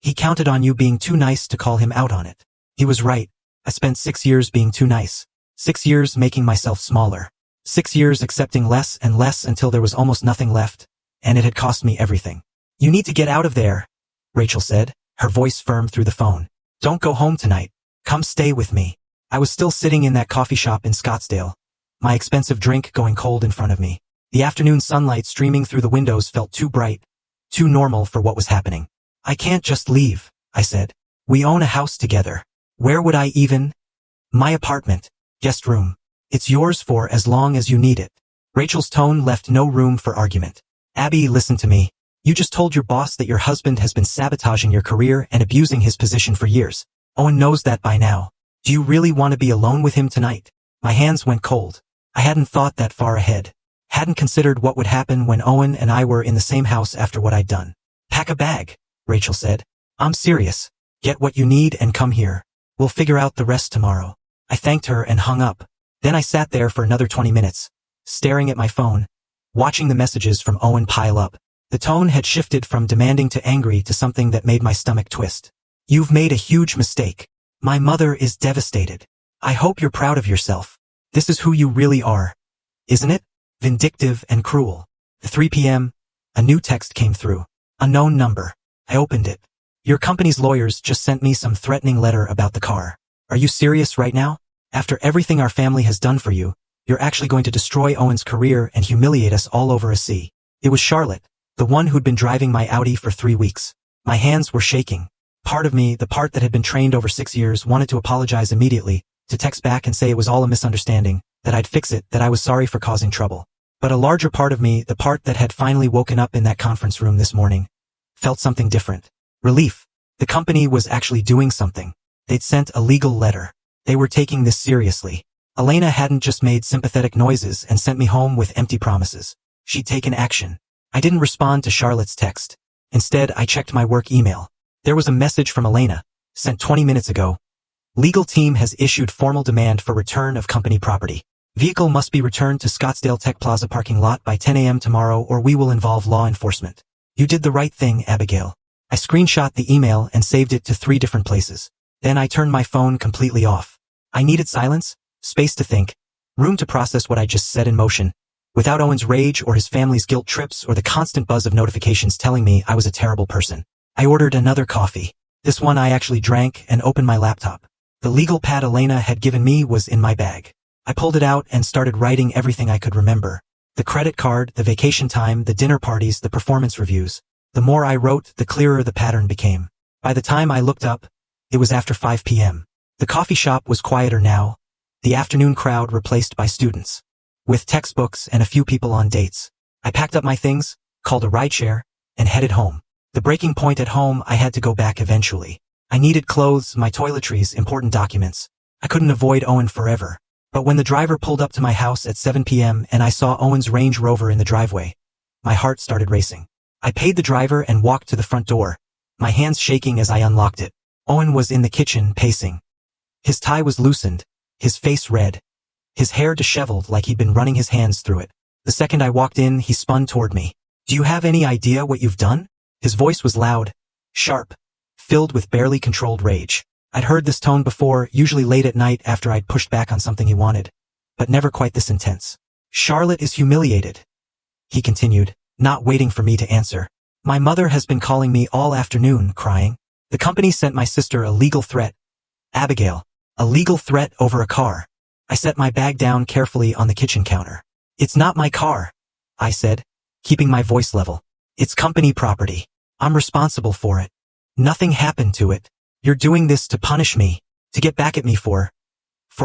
He counted on you being too nice to call him out on it. He was right. I spent 6 years being too nice. 6 years making myself smaller. 6 years accepting less and less until there was almost nothing left, and it had cost me everything. You need to get out of there, Rachel said, her voice firm through the phone. Don't go home tonight. Come stay with me. I was still sitting in that coffee shop in Scottsdale, my expensive drink going cold in front of me. The afternoon sunlight streaming through the windows felt too bright, too normal for what was happening. I can't just leave, I said. We own a house together. Where would I even? My apartment. Guest room. It's yours for as long as you need it. Rachel's tone left no room for argument. Abby, listen to me. You just told your boss that your husband has been sabotaging your career and abusing his position for years. Owen knows that by now. Do you really want to be alone with him tonight? My hands went cold. I hadn't thought that far ahead. Hadn't considered what would happen when Owen and I were in the same house after what I'd done. Pack a bag, Rachel said. I'm serious. Get what you need and come here. We'll figure out the rest tomorrow. I thanked her and hung up. Then I sat there for another 20 minutes, staring at my phone, watching the messages from Owen pile up. The tone had shifted from demanding to angry to something that made my stomach twist. You've made a huge mistake. My mother is devastated. I hope you're proud of yourself. This is who you really are. Isn't it? Vindictive and cruel. At 3 p.m., a new text came through. Unknown number. I opened it. Your company's lawyers just sent me some threatening letter about the car. Are you serious right now? After everything our family has done for you, you're actually going to destroy Owen's career and humiliate us all over a sea. It was Charlotte, the one who'd been driving my Audi for 3 weeks. My hands were shaking. Part of me, the part that had been trained over 6 years, wanted to apologize immediately, to text back and say it was all a misunderstanding, that I'd fix it, that I was sorry for causing trouble. But a larger part of me, the part that had finally woken up in that conference room this morning, felt something different. Relief. The company was actually doing something. They'd sent a legal letter. They were taking this seriously. Elena hadn't just made sympathetic noises and sent me home with empty promises. She'd taken action. I didn't respond to Charlotte's text. Instead, I checked my work email. There was a message from Elena, sent 20 minutes ago. Legal team has issued formal demand for return of company property. Vehicle must be returned to Scottsdale Tech Plaza parking lot by 10 a.m. tomorrow or we will involve law enforcement. You did the right thing, Abigail. I screenshot the email and saved it to 3 different places. Then I turned my phone completely off. I needed silence, space to think, room to process what I just set in motion, without Owen's rage or his family's guilt trips or the constant buzz of notifications telling me I was a terrible person. I ordered another coffee. This one I actually drank and opened my laptop. The legal pad Elena had given me was in my bag. I pulled it out and started writing everything I could remember. The credit card, the vacation time, the dinner parties, the performance reviews. The more I wrote, the clearer the pattern became. By the time I looked up, it was after 5 p.m. The coffee shop was quieter now, the afternoon crowd replaced by students, with textbooks and a few people on dates. I packed up my things, called a rideshare, and headed home. The breaking point at home, I had to go back eventually. I needed clothes, my toiletries, important documents. I couldn't avoid Owen forever. But when the driver pulled up to my house at 7 p.m. and I saw Owen's Range Rover in the driveway, my heart started racing. I paid the driver and walked to the front door, my hands shaking as I unlocked it. Owen was in the kitchen, pacing. His tie was loosened, his face red, his hair disheveled like he'd been running his hands through it. The second I walked in, he spun toward me. Do you have any idea what you've done? His voice was loud, sharp, filled with barely controlled rage. I'd heard this tone before, usually late at night after I'd pushed back on something he wanted, but never quite this intense. Charlotte is humiliated, he continued, not waiting for me to answer. My mother has been calling me all afternoon, crying. The company sent my sister a legal threat. Abigail, a legal threat over a car. I set my bag down carefully on the kitchen counter. It's not my car, I said, keeping my voice level. It's company property. I'm responsible for it. Nothing happened to it. You're doing this to punish me, to get back at me for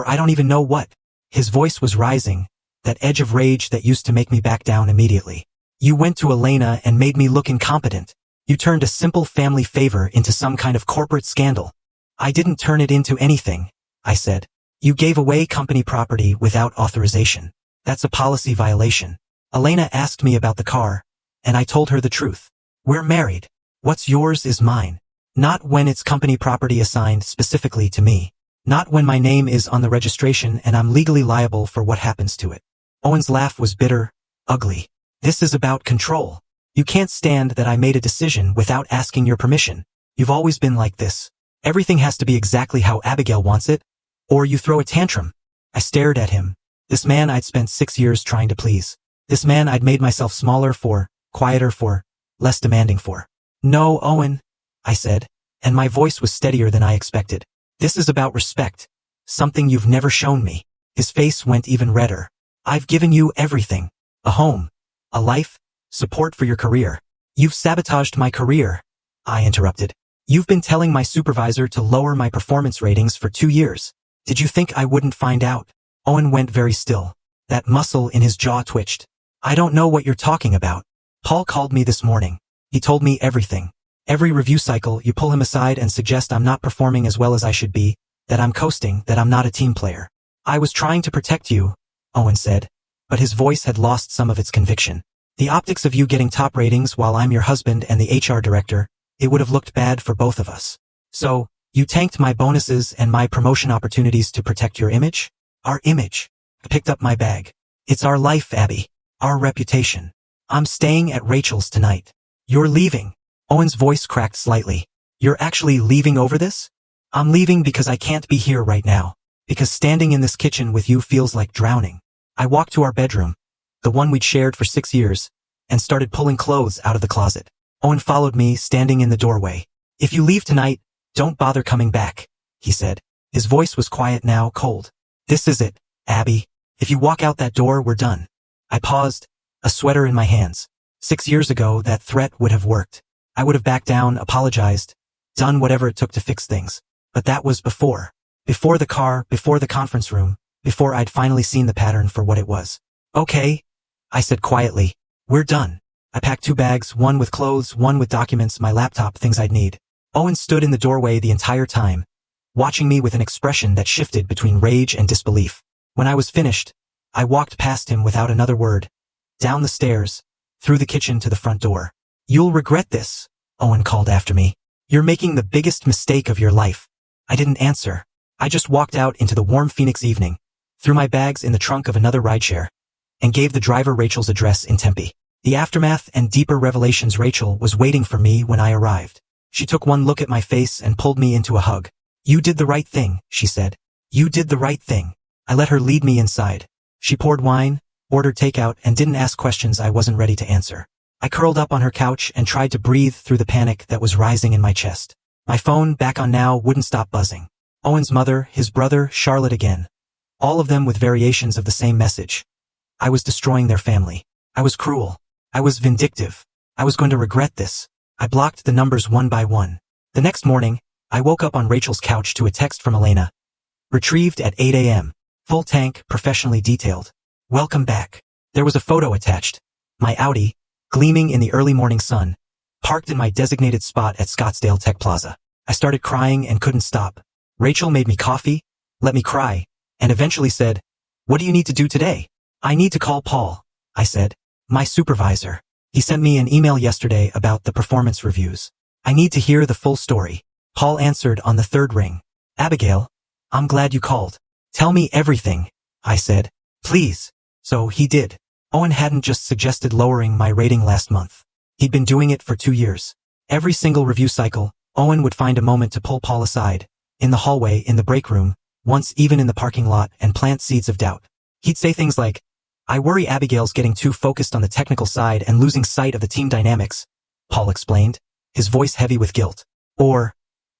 I don't even know what. His voice was rising, that edge of rage that used to make me back down immediately. You went to Elena and made me look incompetent. You turned a simple family favor into some kind of corporate scandal. I didn't turn it into anything, I said. You gave away company property without authorization. That's a policy violation. Elena asked me about the car, and I told her the truth. We're married. What's yours is mine. Not when it's company property assigned specifically to me. Not when my name is on the registration and I'm legally liable for what happens to it. Owen's laugh was bitter, ugly. This is about control. You can't stand that I made a decision without asking your permission. You've always been like this. Everything has to be exactly how Abigail wants it, or you throw a tantrum. I stared at him. This man I'd spent 6 years trying to please. This man I'd made myself smaller for, quieter for, less demanding for. No, Owen, I said, and my voice was steadier than I expected. This is about respect. Something you've never shown me. His face went even redder. I've given you everything. A home. A life. Support for your career. You've sabotaged my career, I interrupted. You've been telling my supervisor to lower my performance ratings for 2 years. Did you think I wouldn't find out? Owen went very still. That muscle in his jaw twitched. I don't know what you're talking about. Paul called me this morning. He told me everything. Every review cycle, you pull him aside and suggest I'm not performing as well as I should be, that I'm coasting, that I'm not a team player. I was trying to protect you, Owen said, but his voice had lost some of its conviction. The optics of you getting top ratings while I'm your husband and the HR director, it would have looked bad for both of us. So, you tanked my bonuses and my promotion opportunities to protect your image? Our image. I picked up my bag. It's our life, Abby. Our reputation. I'm staying at Rachel's tonight. You're leaving. Owen's voice cracked slightly. You're actually leaving over this? I'm leaving because I can't be here right now. Because standing in this kitchen with you feels like drowning. I walked to our bedroom, the one we'd shared for 6 years, and started pulling clothes out of the closet. Owen followed me, standing in the doorway. If you leave tonight, don't bother coming back, he said. His voice was quiet now, cold. This is it, Abby. If you walk out that door, we're done. I paused, a sweater in my hands. 6 years ago, that threat would have worked. I would have backed down, apologized, done whatever it took to fix things. But that was before. Before the car, before the conference room, before I'd finally seen the pattern for what it was. Okay, I said quietly. We're done. I packed 2 bags, one with clothes, one with documents, my laptop, things I'd need. Owen stood in the doorway the entire time, watching me with an expression that shifted between rage and disbelief. When I was finished, I walked past him without another word, down the stairs, through the kitchen to the front door. You'll regret this, Owen called after me. You're making the biggest mistake of your life. I didn't answer. I just walked out into the warm Phoenix evening, threw my bags in the trunk of another rideshare, and gave the driver Rachel's address in Tempe. The aftermath and deeper revelations. Rachel was waiting for me when I arrived. She took one look at my face and pulled me into a hug. You did the right thing, she said. You did the right thing. I let her lead me inside. She poured wine, ordered takeout, and didn't ask questions I wasn't ready to answer. I curled up on her couch and tried to breathe through the panic that was rising in my chest. My phone, back on now, wouldn't stop buzzing. Owen's mother, his brother, Charlotte again. All of them with variations of the same message. I was destroying their family. I was cruel. I was vindictive. I was going to regret this. I blocked the numbers one by one. The next morning, I woke up on Rachel's couch to a text from Elena. Retrieved at 8 a.m. Full tank, professionally detailed. Welcome back. There was a photo attached. My Audi, gleaming in the early morning sun, parked in my designated spot at Scottsdale Tech Plaza. I started crying and couldn't stop. Rachel made me coffee, let me cry, and eventually said, "What do you need to do today?" "I need to call Paul," I said. "My supervisor. He sent me an email yesterday about the performance reviews. I need to hear the full story." Paul answered on the third ring. "Abigail, I'm glad you called. Tell me everything," I said. "Please." So he did. Owen hadn't just suggested lowering my rating last month. He'd been doing it for 2 years. Every single review cycle, Owen would find a moment to pull Paul aside, in the hallway, in the break room, once even in the parking lot, and plant seeds of doubt. He'd say things like, "I worry Abigail's getting too focused on the technical side and losing sight of the team dynamics," Paul explained, his voice heavy with guilt. Or,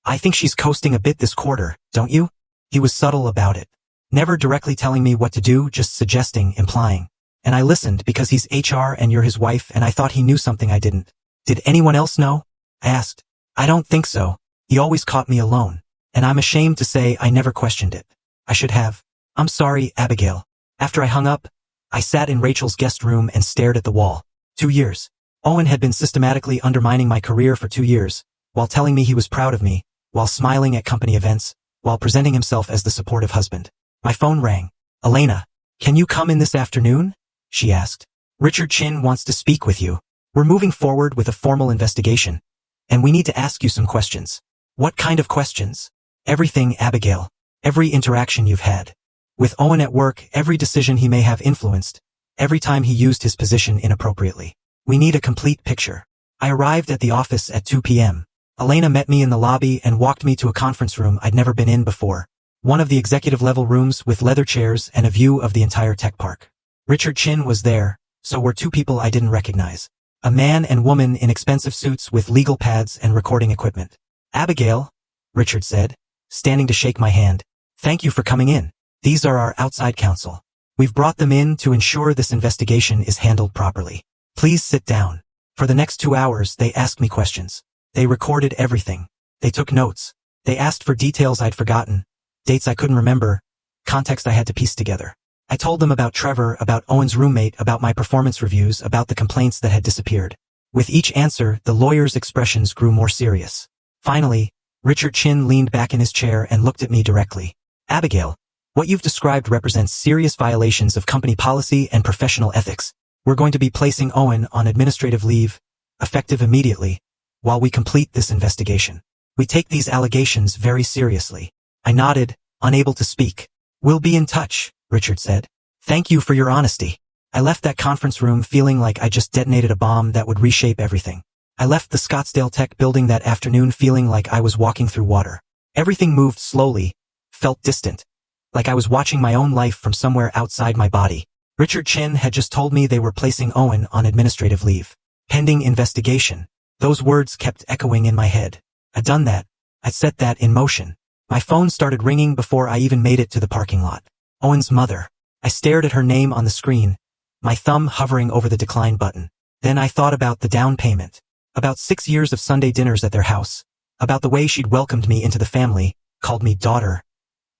"I think she's coasting a bit this quarter, don't you?" He was subtle about it. Never directly telling me what to do, just suggesting, implying. And I listened because he's HR and you're his wife, and I thought he knew something I didn't. "Did anyone else know?" I asked. "I don't think so. He always caught me alone. And I'm ashamed to say I never questioned it. I should have. I'm sorry, Abigail." After I hung up, I sat in Rachel's guest room and stared at the wall. 2 years. Owen had been systematically undermining my career for 2 years, while telling me he was proud of me, while smiling at company events, while presenting himself as the supportive husband. My phone rang. "Elena, can you come in this afternoon?" she asked. "Richard Chin wants to speak with you. We're moving forward with a formal investigation, and we need to ask you some questions." "What kind of questions?" "Everything, Abigail. Every interaction you've had. With Owen at work, every decision he may have influenced, every time he used his position inappropriately. We need a complete picture. I arrived at the office at 2 p.m. Elena met me in the lobby and walked me to a conference room I'd never been in before. One of the executive-level rooms with leather chairs and a view of the entire tech park. Richard Chin was there, so were two people I didn't recognize. A man and woman in expensive suits with legal pads and recording equipment. Abigail, Richard said, standing to shake my hand. Thank you for coming in. These are our outside counsel. We've brought them in to ensure this investigation is handled properly. Please sit down. For the next 2 hours, they asked me questions. They recorded everything. They took notes. They asked for details I'd forgotten, dates I couldn't remember, context I had to piece together. I told them about Trevor, about Owen's roommate, about my performance reviews, about the complaints that had disappeared. With each answer, the lawyer's expressions grew more serious. Finally, Richard Chin leaned back in his chair and looked at me directly. Abigail, what you've described represents serious violations of company policy and professional ethics. We're going to be placing Owen on administrative leave, effective immediately, while we complete this investigation. We take these allegations very seriously. I nodded, unable to speak. We'll be in touch, Richard said. Thank you for your honesty. I left that conference room feeling like I just detonated a bomb that would reshape everything. I left the Scottsdale Tech building that afternoon feeling like I was walking through water. Everything moved slowly, felt distant, like I was watching my own life from somewhere outside my body. Richard Chin had just told me they were placing Owen on administrative leave. Pending investigation. Those words kept echoing in my head. I'd done that. I'd set that in motion. My phone started ringing before I even made it to the parking lot. Owen's mother. I stared at her name on the screen, my thumb hovering over the decline button. Then I thought about the down payment. About 6 years of Sunday dinners at their house. About the way she'd welcomed me into the family, called me daughter.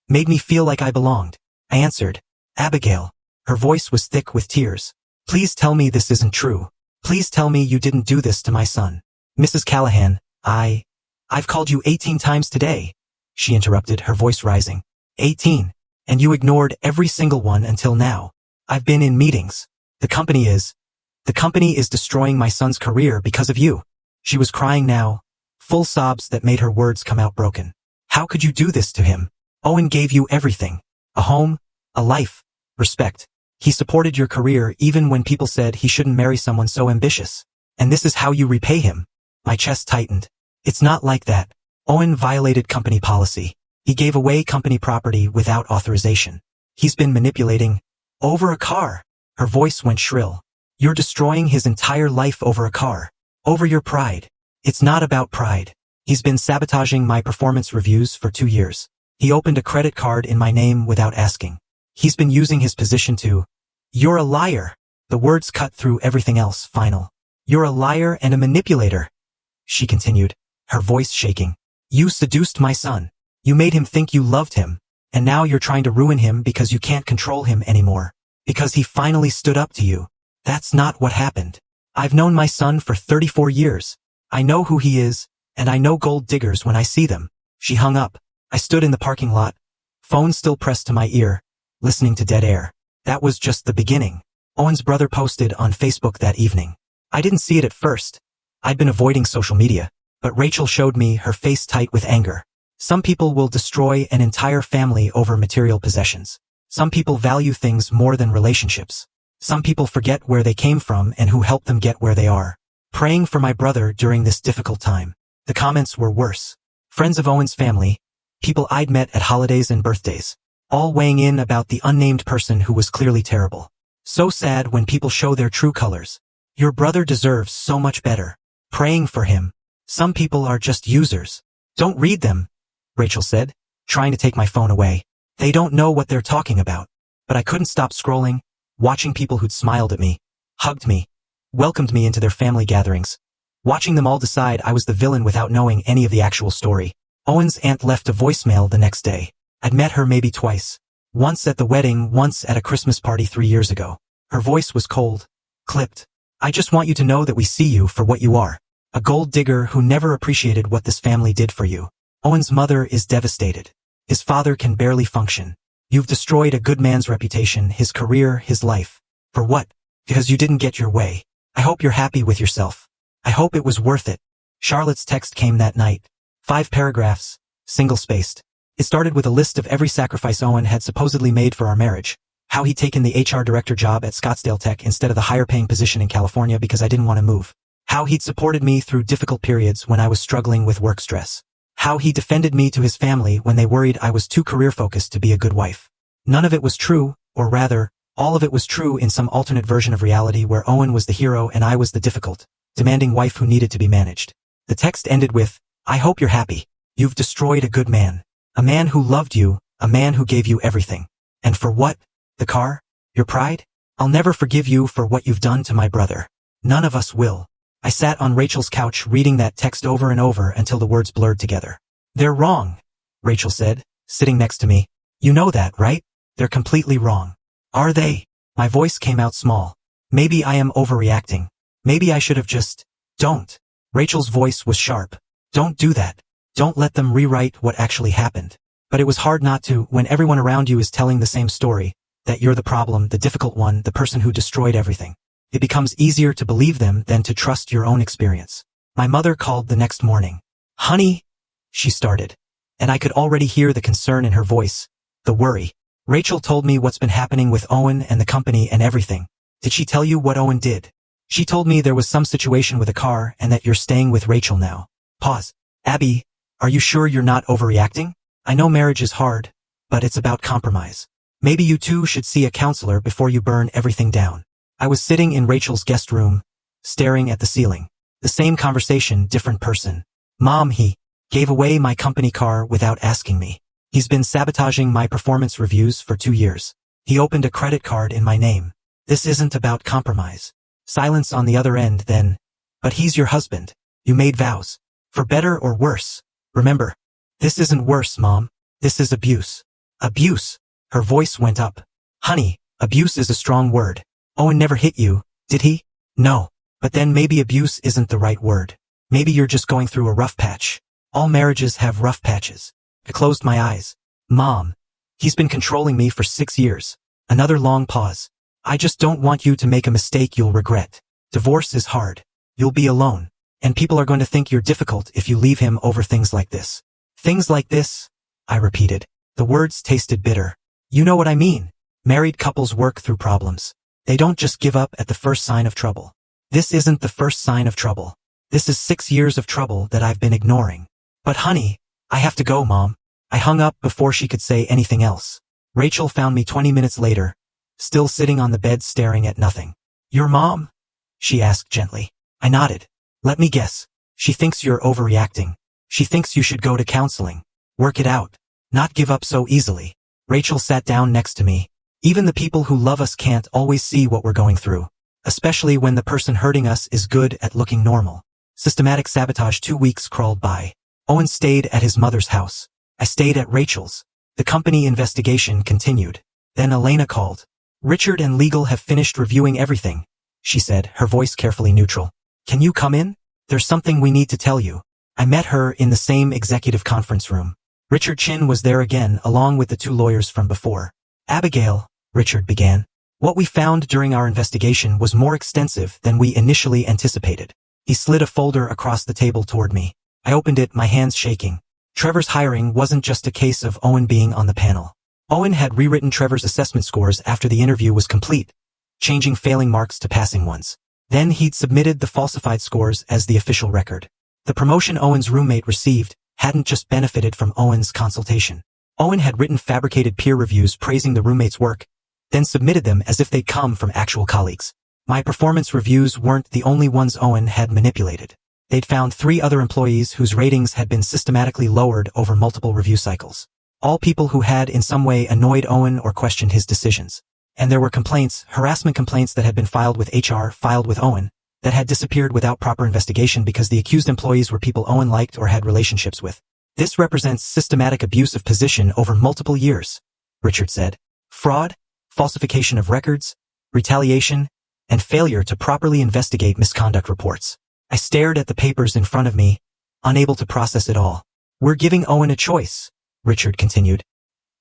Made me feel like I belonged. I answered, Abigail. Her voice was thick with tears. Please tell me this isn't true. Please tell me you didn't do this to my son. Mrs. Callahan, I've called you 18 times today, she interrupted, her voice rising. 18. And you ignored every single one until now. I've been in meetings. The company is destroying my son's career because of you. She was crying now, full sobs that made her words come out broken. How could you do this to him? Owen gave you everything. A home, a life, respect. He supported your career even when people said he shouldn't marry someone so ambitious. And this is how you repay him. My chest tightened. It's not like that. Owen violated company policy. He gave away company property without authorization. He's been manipulating over a car. Her voice went shrill. You're destroying his entire life over a car. Over your pride. It's not about pride. He's been sabotaging my performance reviews for 2 years. He opened a credit card in my name without asking. He's been using his position to... You're a liar. The words cut through everything else, final. You're a liar and a manipulator, she continued, her voice shaking. You seduced my son. You made him think you loved him. And now you're trying to ruin him because you can't control him anymore. Because he finally stood up to you. That's not what happened. I've known my son for 34 years. I know who he is, and I know gold diggers when I see them. She hung up. I stood in the parking lot, phone still pressed to my ear, listening to dead air. That was just the beginning. Owen's brother posted on Facebook that evening. I didn't see it at first. I'd been avoiding social media, but Rachel showed me, her face tight with anger. Some people will destroy an entire family over material possessions. Some people value things more than relationships. Some people forget where they came from and who helped them get where they are. Praying for my brother during this difficult time. The comments were worse. Friends of Owen's family, people I'd met at holidays and birthdays, all weighing in about the unnamed person who was clearly terrible. So sad when people show their true colors. Your brother deserves so much better. Praying for him. Some people are just users. Don't read them, Rachel said, trying to take my phone away. They don't know what they're talking about. But I couldn't stop scrolling, watching people who'd smiled at me, hugged me, welcomed me into their family gatherings. Watching them all decide I was the villain without knowing any of the actual story. Owen's aunt left a voicemail the next day. I'd met her maybe twice. Once at the wedding, once at a Christmas party 3 years ago. Her voice was cold, clipped. I just want you to know that we see you for what you are. A gold digger who never appreciated what this family did for you. Owen's mother is devastated. His father can barely function. You've destroyed a good man's reputation, his career, his life. For what? Because you didn't get your way. I hope you're happy with yourself. I hope it was worth it. Charlotte's text came that night. 5 paragraphs, single-spaced. It started with a list of every sacrifice Owen had supposedly made for our marriage. How he'd taken the HR director job at Scottsdale Tech instead of the higher-paying position in California because I didn't want to move. How he'd supported me through difficult periods when I was struggling with work stress. How he defended me to his family when they worried I was too career-focused to be a good wife. None of it was true, or rather, all of it was true in some alternate version of reality where Owen was the hero and I was the difficult, demanding wife who needed to be managed. The text ended with, "I hope you're happy. You've destroyed a good man. A man who loved you, a man who gave you everything. And for what? The car? Your pride? I'll never forgive you for what you've done to my brother. None of us will." I sat on Rachel's couch reading that text over and over until the words blurred together. "They're wrong," Rachel said, sitting next to me. "You know that, right? They're completely wrong." "Are they?" My voice came out small. "Maybe I am overreacting. Maybe I should have just..." "Don't." Rachel's voice was sharp. "Don't do that. Don't let them rewrite what actually happened." But it was hard not to when everyone around you is telling the same story, that you're the problem, the difficult one, the person who destroyed everything. It becomes easier to believe them than to trust your own experience. My mother called the next morning. "Honey," she started, and I could already hear the concern in her voice, the worry. "Rachel told me what's been happening with Owen and the company and everything. Did she tell you what Owen did?" "She told me there was some situation with a car and that you're staying with Rachel now." Pause. "Abby, are you sure you're not overreacting? I know marriage is hard, but it's about compromise. Maybe you two should see a counselor before you burn everything down." I was sitting in Rachel's guest room, staring at the ceiling. The same conversation, different person. "Mom, he gave away my company car without asking me. He's been sabotaging my performance reviews for 2 years. He opened a credit card in my name. This isn't about compromise." Silence on the other end then. "But he's your husband. You made vows. For better or worse. Remember, this isn't worse, Mom. This is abuse." "Abuse?" Her voice went up. "Honey, abuse is a strong word. Owen never hit you, did he?" "No. But then maybe abuse isn't the right word. Maybe you're just going through a rough patch. All marriages have rough patches." I closed my eyes. "Mom, he's been controlling me for 6 years." Another long pause. "I just don't want you to make a mistake you'll regret. Divorce is hard. You'll be alone. And people are going to think you're difficult if you leave him over things like this." "Things like this?" I repeated. The words tasted bitter. "You know what I mean. Married couples work through problems. They don't just give up at the first sign of trouble. This isn't the first sign of trouble. This is 6 years of trouble that I've been ignoring." "But honey, I have to go, Mom." I hung up before she could say anything else. Rachel found me 20 minutes later, still sitting on the bed staring at nothing. "Your mom?" she asked gently. I nodded. "Let me guess. She thinks you're overreacting. She thinks you should go to counseling. Work it out. Not give up so easily." Rachel sat down next to me. "Even the people who love us can't always see what we're going through. Especially when the person hurting us is good at looking normal." Systematic sabotage. 2 weeks crawled by. Owen stayed at his mother's house. I stayed at Rachel's. The company investigation continued. Then Elena called. "Richard and legal have finished reviewing everything," she said, her voice carefully neutral. "Can you come in? There's something we need to tell you." I met her in the same executive conference room. Richard Chin was there again, along with the 2 lawyers from before. "Abigail," Richard began, "what we found during our investigation was more extensive than we initially anticipated." He slid a folder across the table toward me. I opened it, my hands shaking. Trevor's hiring wasn't just a case of Owen being on the panel. Owen had rewritten Trevor's assessment scores after the interview was complete, changing failing marks to passing ones. Then he'd submitted the falsified scores as the official record. The promotion Owen's roommate received hadn't just benefited from Owen's consultation. Owen had written fabricated peer reviews praising the roommate's work, then submitted them as if they'd come from actual colleagues. My performance reviews weren't the only ones Owen had manipulated. They'd found 3 other employees whose ratings had been systematically lowered over multiple review cycles. All people who had in some way annoyed Owen or questioned his decisions. And there were complaints, harassment complaints that had been filed with HR, filed with Owen, that had disappeared without proper investigation because the accused employees were people Owen liked or had relationships with. "This represents systematic abuse of position over multiple years," Richard said. "Fraud, falsification of records, retaliation, and failure to properly investigate misconduct reports." I stared at the papers in front of me, unable to process it all. "We're giving Owen a choice," Richard continued.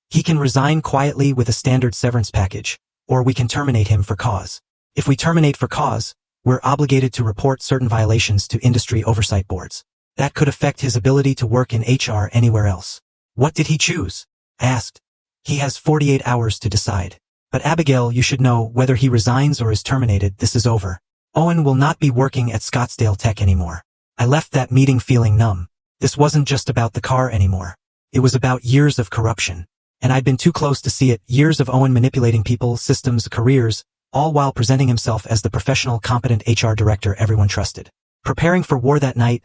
"He can resign quietly with a standard severance package, or we can terminate him for cause. If we terminate for cause, we're obligated to report certain violations to industry oversight boards. That could affect his ability to work in HR anywhere else." "What did he choose?" I asked. "He has 48 hours to decide." But Abigail, you should know, whether he resigns or is terminated, this is over. Owen will not be working at Scottsdale Tech anymore. I left that meeting feeling numb. This wasn't just about the car anymore. It was about years of corruption. And I'd been too close to see it, years of Owen manipulating people, systems, careers, all while presenting himself as the professional, competent HR director everyone trusted. Preparing for war that night,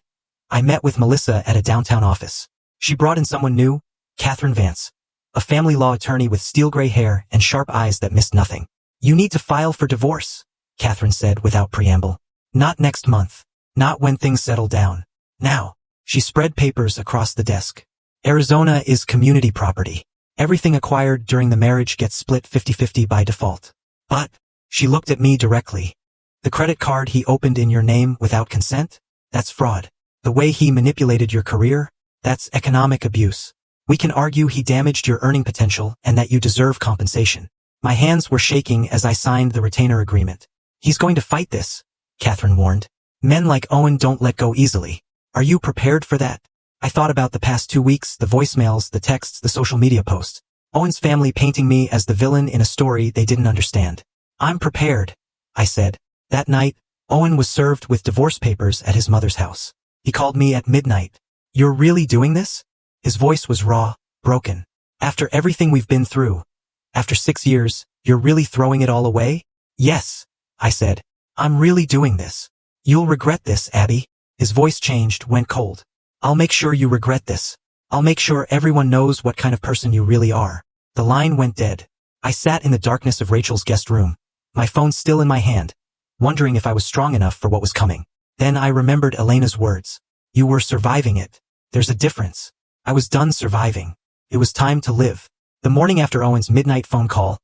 I met with Melissa at a downtown office. She brought in someone new, Catherine Vance, a family law attorney with steel gray hair and sharp eyes that missed nothing. You need to file for divorce, Catherine said without preamble. Not next month. Not when things settle down. Now. She spread papers across the desk. Arizona is community property. Everything acquired during the marriage gets split 50-50 by default. But, she looked at me directly. The credit card he opened in your name without consent? That's fraud. The way he manipulated your career? That's economic abuse. We can argue he damaged your earning potential and that you deserve compensation. My hands were shaking as I signed the retainer agreement. He's going to fight this, Catherine warned. Men like Owen don't let go easily. Are you prepared for that? I thought about the past 2 weeks, the voicemails, the texts, the social media posts. Owen's family painting me as the villain in a story they didn't understand. I'm prepared, I said. That night, Owen was served with divorce papers at his mother's house. He called me at midnight. You're really doing this? His voice was raw, broken. After everything we've been through, after 6 years, you're really throwing it all away? Yes, I said. I'm really doing this. You'll regret this, Abby. His voice changed, went cold. I'll make sure you regret this. I'll make sure everyone knows what kind of person you really are. The line went dead. I sat in the darkness of Rachel's guest room, my phone still in my hand, wondering if I was strong enough for what was coming. Then I remembered Elena's words. You were surviving it. There's a difference. I was done surviving. It was time to live. The morning after Owen's midnight phone call,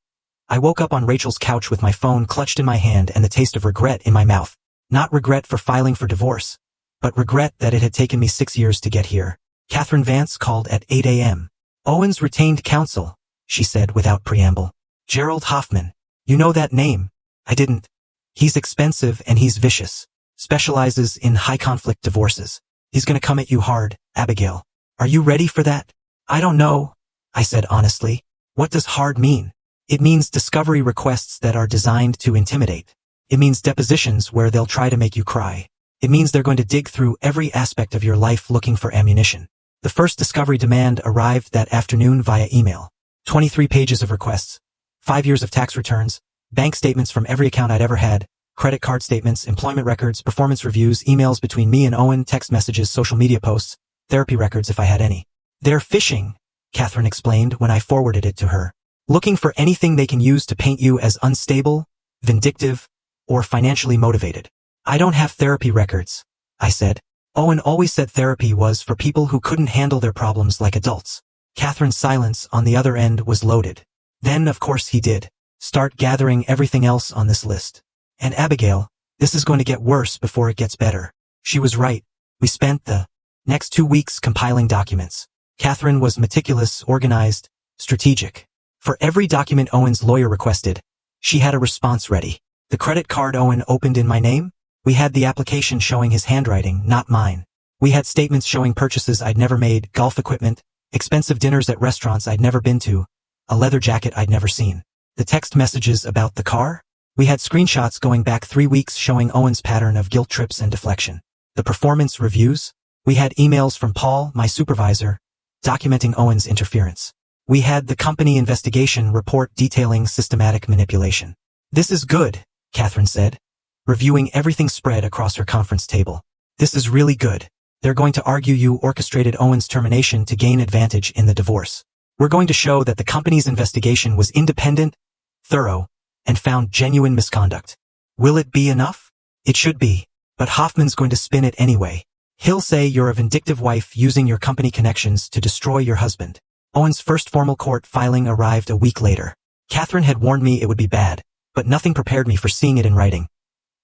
I woke up on Rachel's couch with my phone clutched in my hand and the taste of regret in my mouth. Not regret for filing for divorce, but regret that it had taken me 6 years to get here. Catherine Vance called at 8 a.m. Owen's retained counsel, she said without preamble. Gerald Hoffman. You know that name? I didn't. He's expensive and he's vicious. Specializes in high-conflict divorces. He's gonna come at you hard, Abigail. Are you ready for that? I don't know, I said honestly. What does hard mean? It means discovery requests that are designed to intimidate. It means depositions where they'll try to make you cry. It means they're going to dig through every aspect of your life looking for ammunition. The first discovery demand arrived that afternoon via email. 23 pages of requests. 5 years of tax returns, bank statements from every account I'd ever had, credit card statements, employment records, performance reviews, emails between me and Owen, text messages, social media posts, therapy records if I had any. They're phishing, Catherine explained when I forwarded it to her. Looking for anything they can use to paint you as unstable, vindictive, or financially motivated. I don't have therapy records, I said. Owen always said therapy was for people who couldn't handle their problems like adults. Catherine's silence on the other end was loaded. Then, of course, he did. Start gathering everything else on this list. And Abigail, this is going to get worse before it gets better. She was right. We spent the next 2 weeks compiling documents. Catherine was meticulous, organized, strategic. For every document Owen's lawyer requested, she had a response ready. The credit card Owen opened in my name? We had the application showing his handwriting, not mine. We had statements showing purchases I'd never made, golf equipment, expensive dinners at restaurants I'd never been to, a leather jacket I'd never seen. The text messages about the car? We had screenshots going back 3 weeks showing Owen's pattern of guilt trips and deflection. The performance reviews? We had emails from Paul, my supervisor, documenting Owen's interference. We had the company investigation report detailing systematic manipulation. This is good, Catherine said, reviewing everything spread across her conference table. This is really good. They're going to argue you orchestrated Owen's termination to gain advantage in the divorce. We're going to show that the company's investigation was independent, thorough, and found genuine misconduct. Will it be enough? It should be. But Hoffman's going to spin it anyway. He'll say you're a vindictive wife using your company connections to destroy your husband. Owen's first formal court filing arrived a week later. Catherine had warned me it would be bad, but nothing prepared me for seeing it in writing.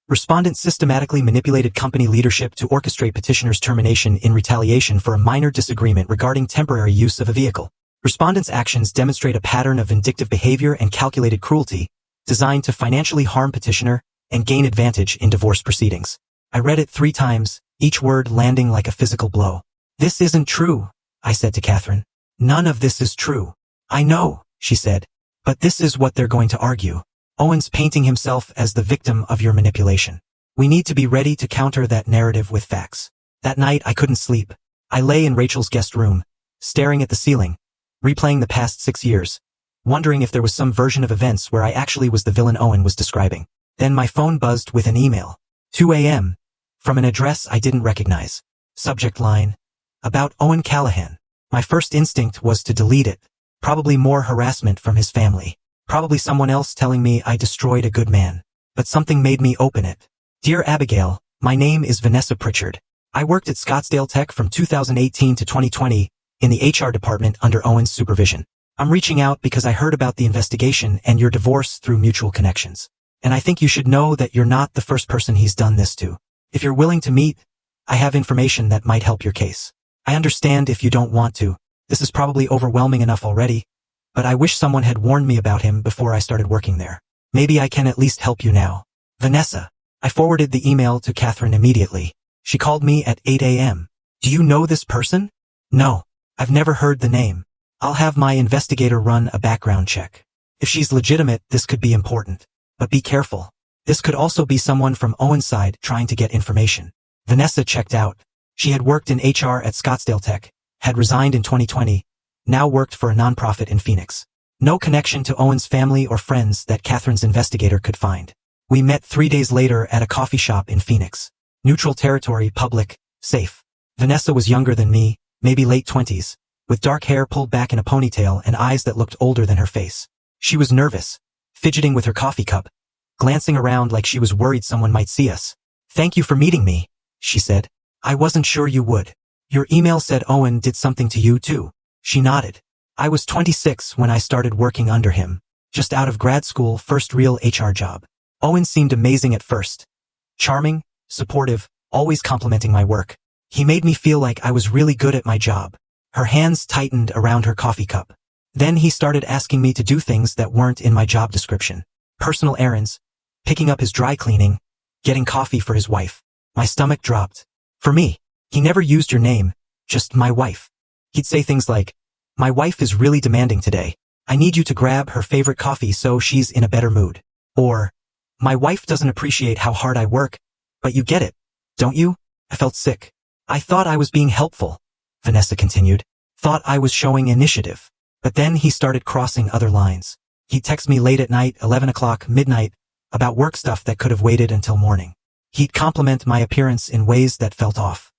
Respondents systematically manipulated company leadership to orchestrate petitioner's termination in retaliation for a minor disagreement regarding temporary use of a vehicle. Respondents' actions demonstrate a pattern of vindictive behavior and calculated cruelty, designed to financially harm petitioner and gain advantage in divorce proceedings. I read it 3 times, each word landing like a physical blow. This isn't true, I said to Catherine. None of this is true. I know, she said. But this is what they're going to argue. Owen's painting himself as the victim of your manipulation. We need to be ready to counter that narrative with facts. That night I couldn't sleep. I lay in Rachel's guest room, staring at the ceiling, replaying the past 6 years, wondering if there was some version of events where I actually was the villain Owen was describing. Then my phone buzzed with an email. 2 a.m. From an address I didn't recognize. Subject line: about Owen Callahan. My first instinct was to delete it. Probably more harassment from his family. Probably someone else telling me I destroyed a good man. But something made me open it. Dear Abigail, my name is Vanessa Pritchard. I worked at Scottsdale Tech from 2018 to 2020 in the HR department under Owen's supervision. I'm reaching out because I heard about the investigation and your divorce through mutual connections. And I think you should know that you're not the first person he's done this to. If you're willing to meet, I have information that might help your case. I understand if you don't want to. This is probably overwhelming enough already, but I wish someone had warned me about him before I started working there. Maybe I can at least help you now. Vanessa. I forwarded the email to Catherine immediately. She called me at 8 a.m. Do you know this person? No. I've never heard the name. I'll have my investigator run a background check. If she's legitimate, this could be important. But be careful. This could also be someone from Owen's side trying to get information. Vanessa checked out. She had worked in HR at Scottsdale Tech, had resigned in 2020, now worked for a nonprofit in Phoenix. No connection to Owen's family or friends that Catherine's investigator could find. We met 3 days later at a coffee shop in Phoenix. Neutral territory, public, safe. Vanessa was younger than me, maybe late 20s, with dark hair pulled back in a ponytail and eyes that looked older than her face. She was nervous, fidgeting with her coffee cup, glancing around like she was worried someone might see us. Thank you for meeting me, she said. I wasn't sure you would. Your email said Owen did something to you too. She nodded. I was 26 when I started working under him, just out of grad school, first real HR job. Owen seemed amazing at first. Charming, supportive, always complimenting my work. He made me feel like I was really good at my job. Her hands tightened around her coffee cup. Then he started asking me to do things that weren't in my job description. Personal errands, picking up his dry cleaning, getting coffee for his wife. My stomach dropped. For me, he never used your name, just my wife. He'd say things like, my wife is really demanding today. I need you to grab her favorite coffee so she's in a better mood. Or, my wife doesn't appreciate how hard I work, but you get it, don't you? I felt sick. I thought I was being helpful, Vanessa continued. Thought I was showing initiative. But then he started crossing other lines. He'd text me late at night, 11 o'clock, midnight, about work stuff that could have waited until morning. He'd compliment my appearance in ways that felt off.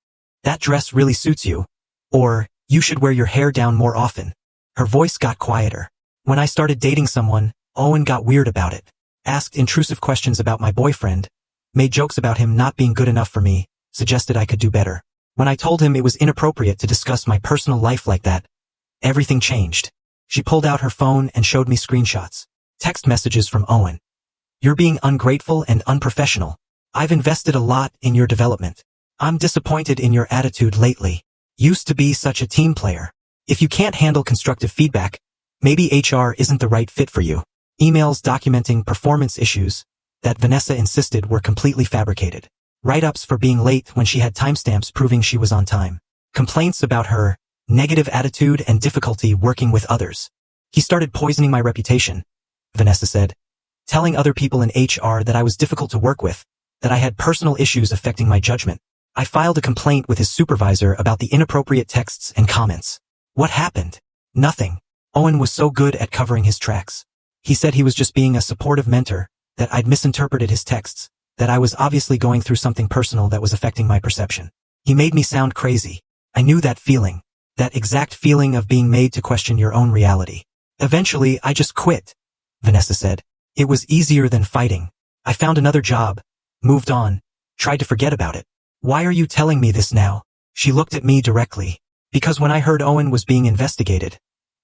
That dress really suits you. Or, you should wear your hair down more often. Her voice got quieter. When I started dating someone, Owen got weird about it. Asked intrusive questions about my boyfriend, made jokes about him not being good enough for me, suggested I could do better. When I told him it was inappropriate to discuss my personal life like that, everything changed. She pulled out her phone and showed me screenshots. Text messages from Owen. You're being ungrateful and unprofessional. I've invested a lot in your development. I'm disappointed in your attitude lately. Used to be such a team player. If you can't handle constructive feedback, maybe HR isn't the right fit for you. Emails documenting performance issues that Vanessa insisted were completely fabricated. Write-ups for being late when she had timestamps proving she was on time. Complaints about her negative attitude and difficulty working with others. He started poisoning my reputation, Vanessa said. Telling other people in HR that I was difficult to work with, that I had personal issues affecting my judgment. I filed a complaint with his supervisor about the inappropriate texts and comments. What happened? Nothing. Owen was so good at covering his tracks. He said he was just being a supportive mentor, that I'd misinterpreted his texts, that I was obviously going through something personal that was affecting my perception. He made me sound crazy. I knew that feeling, that exact feeling of being made to question your own reality. Eventually, I just quit, Vanessa said. It was easier than fighting. I found another job, moved on, tried to forget about it. Why are you telling me this now? She looked at me directly. Because when I heard Owen was being investigated,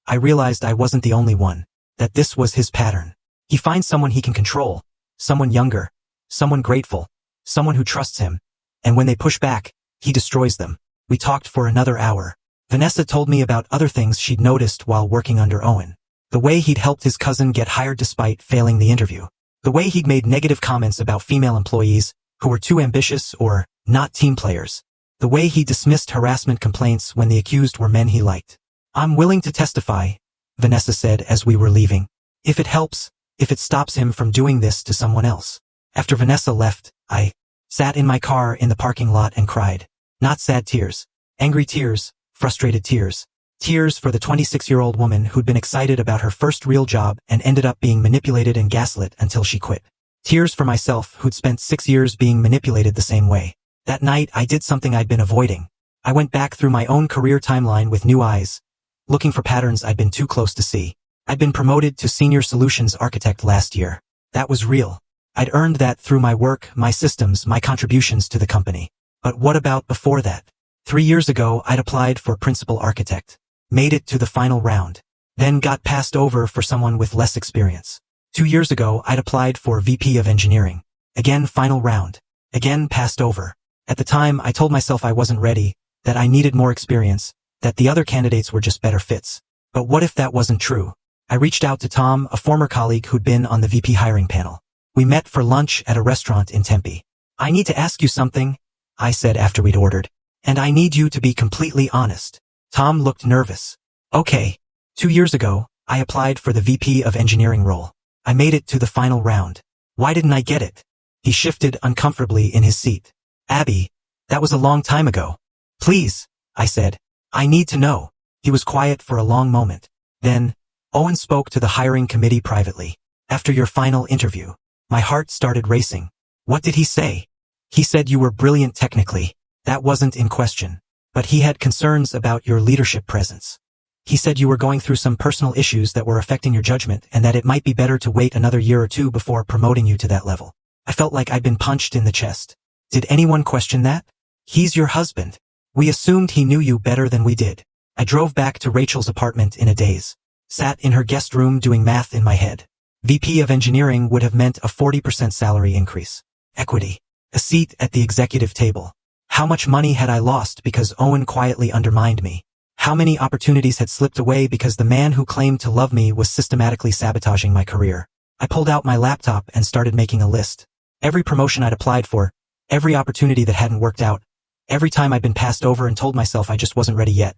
I realized I wasn't the only one, that this was his pattern. He finds someone he can control, someone younger, someone grateful, someone who trusts him, and when they push back, he destroys them. We talked for another hour. Vanessa told me about other things she'd noticed while working under Owen. The way he'd helped his cousin get hired despite failing the interview. The way he'd made negative comments about female employees who were too ambitious or not team players. The way he dismissed harassment complaints when the accused were men he liked. I'm willing to testify, Vanessa said as we were leaving. If it helps, if it stops him from doing this to someone else. After Vanessa left, I sat in my car in the parking lot and cried. Not sad tears. Angry tears, frustrated tears. Tears for the 26-year-old woman who'd been excited about her first real job and ended up being manipulated and gaslit until she quit. Tears for myself who'd spent 6 years being manipulated the same way. That night I did something I'd been avoiding. I went back through my own career timeline with new eyes, looking for patterns I'd been too close to see. I'd been promoted to senior solutions architect last year. That was real. I'd earned that through my work, my systems, my contributions to the company. But what about before that? 3 years ago I'd applied for principal architect. Made it to the final round. Then got passed over for someone with less experience. 2 years ago I'd applied for VP of engineering. Again final round. Again passed over. At the time I told myself I wasn't ready, that I needed more experience, that the other candidates were just better fits. But what if that wasn't true? I reached out to Tom, a former colleague who'd been on the VP hiring panel. We met for lunch at a restaurant in Tempe. I need to ask you something, I said after we'd ordered. And I need you to be completely honest. Tom looked nervous. Okay. 2 years ago, I applied for the VP of engineering role. I made it to the final round. Why didn't I get it? He shifted uncomfortably in his seat. Abby, that was a long time ago. Please, I said. I need to know. He was quiet for a long moment. Then, Owen spoke to the hiring committee privately. After your final interview, my heart started racing. What did he say? He said you were brilliant technically. That wasn't in question. But he had concerns about your leadership presence. He said you were going through some personal issues that were affecting your judgment and that it might be better to wait another year or two before promoting you to that level. I felt like I'd been punched in the chest. Did anyone question that? He's your husband. We assumed he knew you better than we did. I drove back to Rachel's apartment in a daze. Sat in her guest room doing math in my head. VP of engineering would have meant a 40% salary increase. Equity. A seat at the executive table. How much money had I lost because Owen quietly undermined me? How many opportunities had slipped away because the man who claimed to love me was systematically sabotaging my career? I pulled out my laptop and started making a list. Every promotion I'd applied for, every opportunity that hadn't worked out, every time I'd been passed over and told myself I just wasn't ready yet.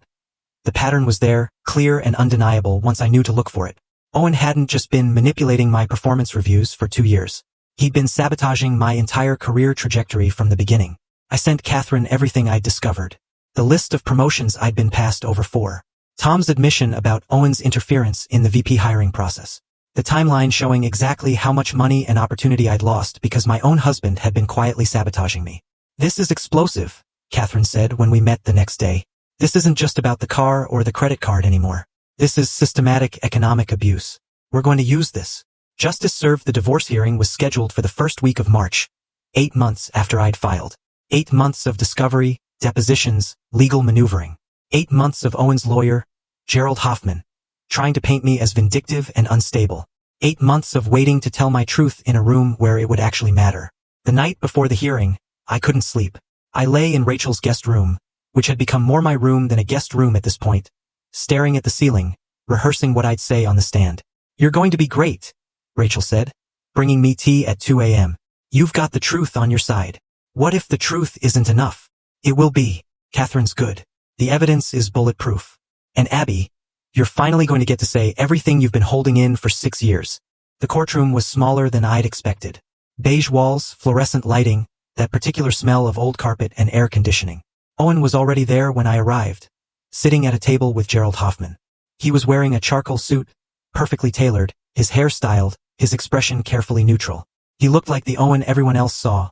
The pattern was there, clear and undeniable once I knew to look for it. Owen hadn't just been manipulating my performance reviews for 2 years. He'd been sabotaging my entire career trajectory from the beginning. I sent Catherine everything I'd discovered. The list of promotions I'd been passed over for. Tom's admission about Owen's interference in the VP hiring process. The timeline showing exactly how much money and opportunity I'd lost because my own husband had been quietly sabotaging me. This is explosive, Catherine said when we met the next day. This isn't just about the car or the credit card anymore. This is systematic economic abuse. We're going to use this. Justice served. The divorce hearing was scheduled for the first week of March. 8 months after I'd filed. 8 months of discovery, depositions, legal maneuvering. 8 months of Owen's lawyer, Gerald Hoffman, trying to paint me as vindictive and unstable. 8 months of waiting to tell my truth in a room where it would actually matter. The night before the hearing, I couldn't sleep. I lay in Rachel's guest room, which had become more my room than a guest room at this point, staring at the ceiling, rehearsing what I'd say on the stand. You're going to be great, Rachel said, bringing me tea at 2 a.m. You've got the truth on your side. What if the truth isn't enough? It will be. Catherine's good. The evidence is bulletproof. And Abby, you're finally going to get to say everything you've been holding in for 6 years. The courtroom was smaller than I'd expected. Beige walls, fluorescent lighting, that particular smell of old carpet and air conditioning. Owen was already there when I arrived, sitting at a table with Gerald Hoffman. He was wearing a charcoal suit, perfectly tailored, his hair styled, his expression carefully neutral. He looked like the Owen everyone else saw.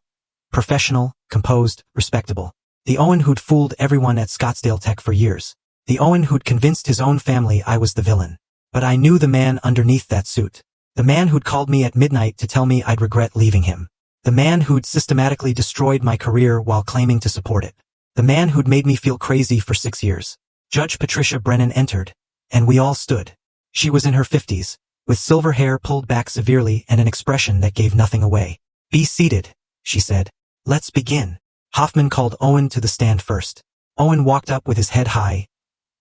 Professional, composed, respectable. The Owen who'd fooled everyone at Scottsdale Tech for years. The Owen who'd convinced his own family I was the villain. But I knew the man underneath that suit. The man who'd called me at midnight to tell me I'd regret leaving him. The man who'd systematically destroyed my career while claiming to support it. The man who'd made me feel crazy for 6 years. Judge Patricia Brennan entered, and we all stood. She was in her 50s, with silver hair pulled back severely and an expression that gave nothing away. Be seated, she said. Let's begin. Hoffman called Owen to the stand first. Owen walked up with his head high,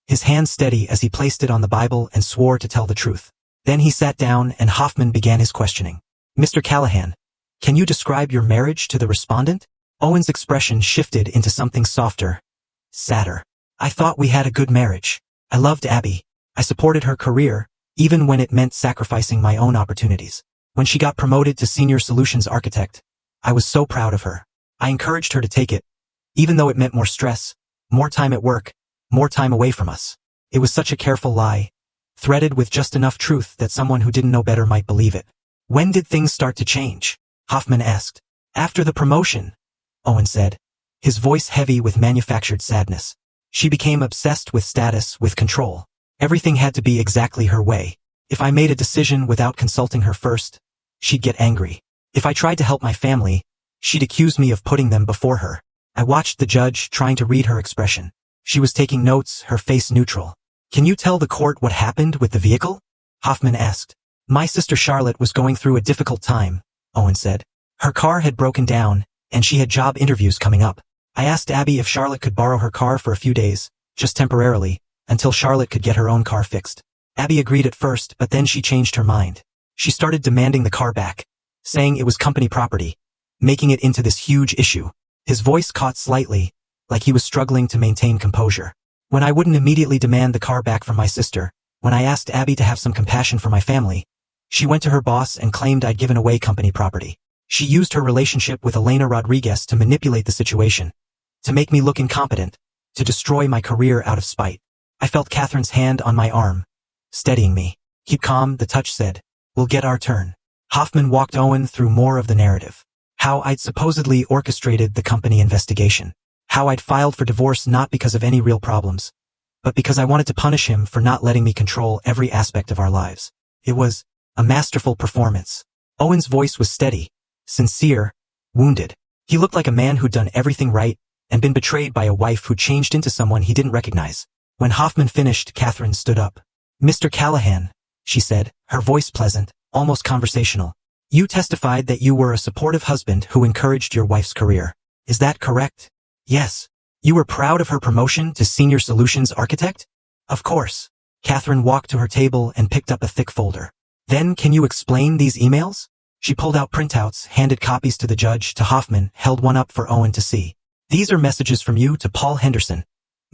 his hand steady as he placed it on the Bible and swore to tell the truth. Then he sat down and Hoffman began his questioning. Mr. Callahan, can you describe your marriage to the respondent? Owen's expression shifted into something softer, sadder. I thought we had a good marriage. I loved Abby. I supported her career, even when it meant sacrificing my own opportunities. When she got promoted to Senior Solutions Architect, I was so proud of her. I encouraged her to take it, even though it meant more stress, more time at work, more time away from us. It was such a careful lie, threaded with just enough truth that someone who didn't know better might believe it. When did things start to change? Hoffman asked. After the promotion, Owen said, his voice heavy with manufactured sadness. She became obsessed with status, with control. Everything had to be exactly her way. If I made a decision without consulting her first, she'd get angry. If I tried to help my family, she'd accuse me of putting them before her. I watched the judge, trying to read her expression. She was taking notes, her face neutral. Can you tell the court what happened with the vehicle? Hoffman asked. My sister Charlotte was going through a difficult time, Owen said. Her car had broken down, and she had job interviews coming up. I asked Abby if Charlotte could borrow her car for a few days, just temporarily, until Charlotte could get her own car fixed. Abby agreed at first, but then she changed her mind. She started demanding the car back, saying it was company property, making it into this huge issue. His voice caught slightly, like he was struggling to maintain composure. When I wouldn't immediately demand the car back from my sister, when I asked Abby to have some compassion for my family, she went to her boss and claimed I'd given away company property. She used her relationship with Elena Rodriguez to manipulate the situation, to make me look incompetent, to destroy my career out of spite. I felt Catherine's hand on my arm, steadying me. Keep calm, the touch said. We'll get our turn. Hoffman walked Owen through more of the narrative. How I'd supposedly orchestrated the company investigation. How I'd filed for divorce not because of any real problems, but because I wanted to punish him for not letting me control every aspect of our lives. It was a masterful performance. Owen's voice was steady, sincere, wounded. He looked like a man who'd done everything right and been betrayed by a wife who changed into someone he didn't recognize. When Hoffman finished, Catherine stood up. Mr. Callahan, she said, her voice pleasant, almost conversational. You testified that you were a supportive husband who encouraged your wife's career. Is that correct? Yes. You were proud of her promotion to Senior Solutions Architect? Of course. Catherine walked to her table and picked up a thick folder. Then can you explain these emails? She pulled out printouts, handed copies to the judge, to Hoffman, held one up for Owen to see. These are messages from you to Paul Henderson,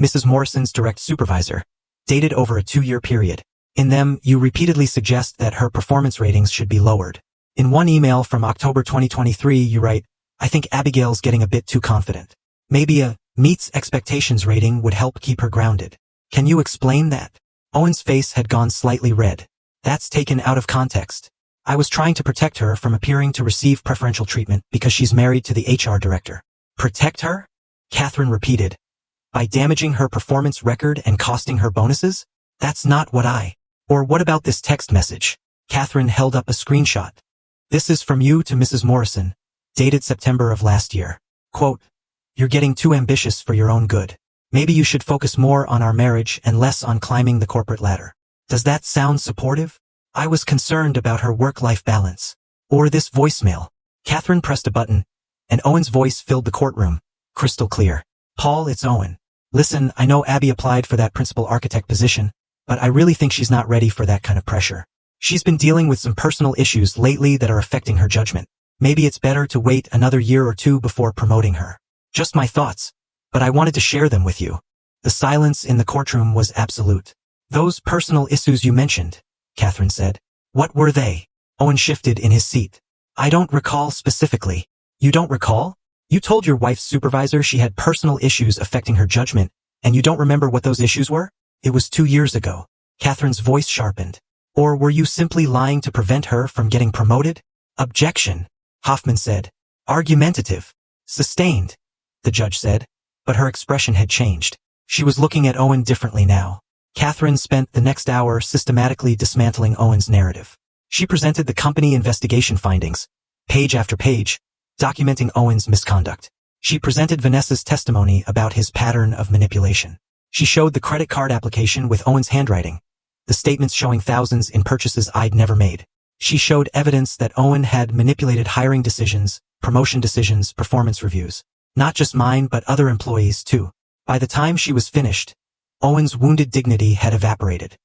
Mrs. Morrison's direct supervisor, dated over a 2-year period. In them, you repeatedly suggest that her performance ratings should be lowered. In one email from October 2023, you write, I think Abigail's getting a bit too confident. Maybe a meets expectations rating would help keep her grounded. Can you explain that? Owen's face had gone slightly red. That's taken out of context. I was trying to protect her from appearing to receive preferential treatment because she's married to the HR director. Protect her? Catherine repeated. By damaging her performance record and costing her bonuses? That's not what I... Or what about this text message? Catherine held up a screenshot. This is from you to Mrs. Morrison, dated September of last year. Quote, you're getting too ambitious for your own good. Maybe you should focus more on our marriage and less on climbing the corporate ladder. Does that sound supportive? I was concerned about her work-life balance. Or this voicemail. Catherine pressed a button, and Owen's voice filled the courtroom, crystal clear. Paul, it's Owen. Listen, I know Abby applied for that principal architect position, but I really think she's not ready for that kind of pressure. She's been dealing with some personal issues lately that are affecting her judgment. Maybe it's better to wait another year or two before promoting her. Just my thoughts, but I wanted to share them with you. The silence in the courtroom was absolute. Those personal issues you mentioned, Catherine said. What were they? Owen shifted in his seat. I don't recall specifically. You don't recall? You told your wife's supervisor she had personal issues affecting her judgment, and you don't remember what those issues were? It was 2 years ago. Catherine's voice sharpened. Or were you simply lying to prevent her from getting promoted? Objection, Hoffman said. Argumentative. Sustained, the judge said, but her expression had changed. She was looking at Owen differently now. Catherine spent the next hour systematically dismantling Owen's narrative. She presented the company investigation findings, page after page, documenting Owen's misconduct. She presented Vanessa's testimony about his pattern of manipulation. She showed the credit card application with Owen's handwriting, the statements showing thousands in purchases I'd never made. She showed evidence that Owen had manipulated hiring decisions, promotion decisions, performance reviews. Not just mine, but other employees too. By the time she was finished, Owen's wounded dignity had evaporated.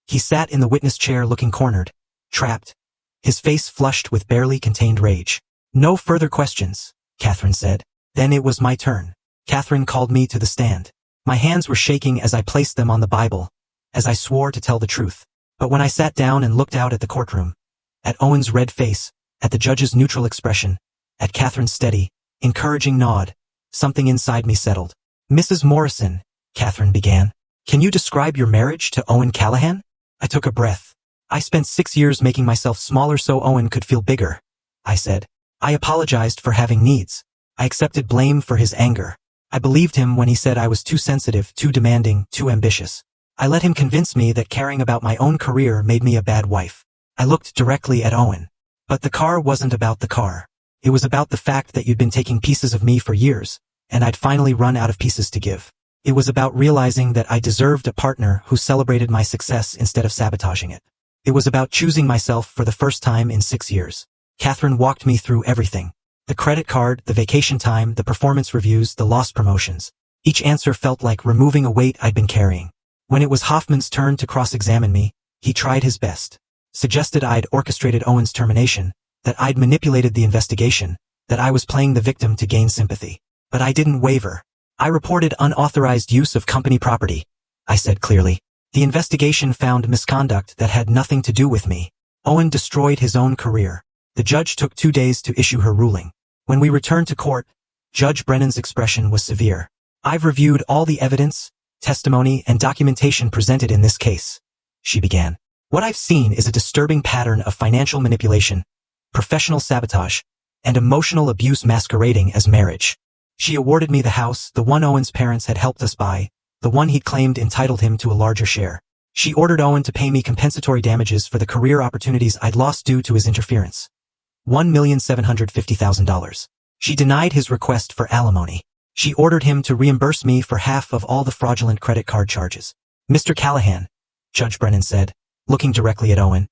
He sat in the witness chair looking cornered, trapped, his face flushed with barely contained rage. No further questions, Catherine said. Then it was my turn. Catherine called me to the stand. My hands were shaking as I placed them on the Bible, as I swore to tell the truth. But when I sat down and looked out at the courtroom, at Owen's red face, at the judge's neutral expression, at Catherine's steady, encouraging nod, something inside me settled. "Mrs. Morrison," Catherine began, "can you describe your marriage to Owen Callahan?" I took a breath. "I spent 6 years making myself smaller so Owen could feel bigger," I said. "I apologized for having needs. I accepted blame for his anger. I believed him when he said I was too sensitive, too demanding, too ambitious. I let him convince me that caring about my own career made me a bad wife." I looked directly at Owen. "But the car wasn't about the car. It was about the fact that you'd been taking pieces of me for years, and I'd finally run out of pieces to give. It was about realizing that I deserved a partner who celebrated my success instead of sabotaging it. It was about choosing myself for the first time in 6 years." Catherine walked me through everything. The credit card, the vacation time, the performance reviews, the lost promotions. Each answer felt like removing a weight I'd been carrying. When it was Hoffman's turn to cross-examine me, he tried his best. Suggested I'd orchestrated Owen's termination, that I'd manipulated the investigation, that I was playing the victim to gain sympathy. But I didn't waver. "I reported unauthorized use of company property," I said clearly. "The investigation found misconduct that had nothing to do with me. Owen destroyed his own career." The judge took 2 days to issue her ruling. When we returned to court, Judge Brennan's expression was severe. "I've reviewed all the evidence, testimony, and documentation presented in this case," she began. "What I've seen is a disturbing pattern of financial manipulation, professional sabotage, and emotional abuse masquerading as marriage." She awarded me the house, the one Owen's parents had helped us buy, the one he'd claimed entitled him to a larger share. She ordered Owen to pay me compensatory damages for the career opportunities I'd lost due to his interference. $1,750,000. She denied his request for alimony. She ordered him to reimburse me for half of all the fraudulent credit card charges. "Mr. Callahan," Judge Brennan said, looking directly at Owen,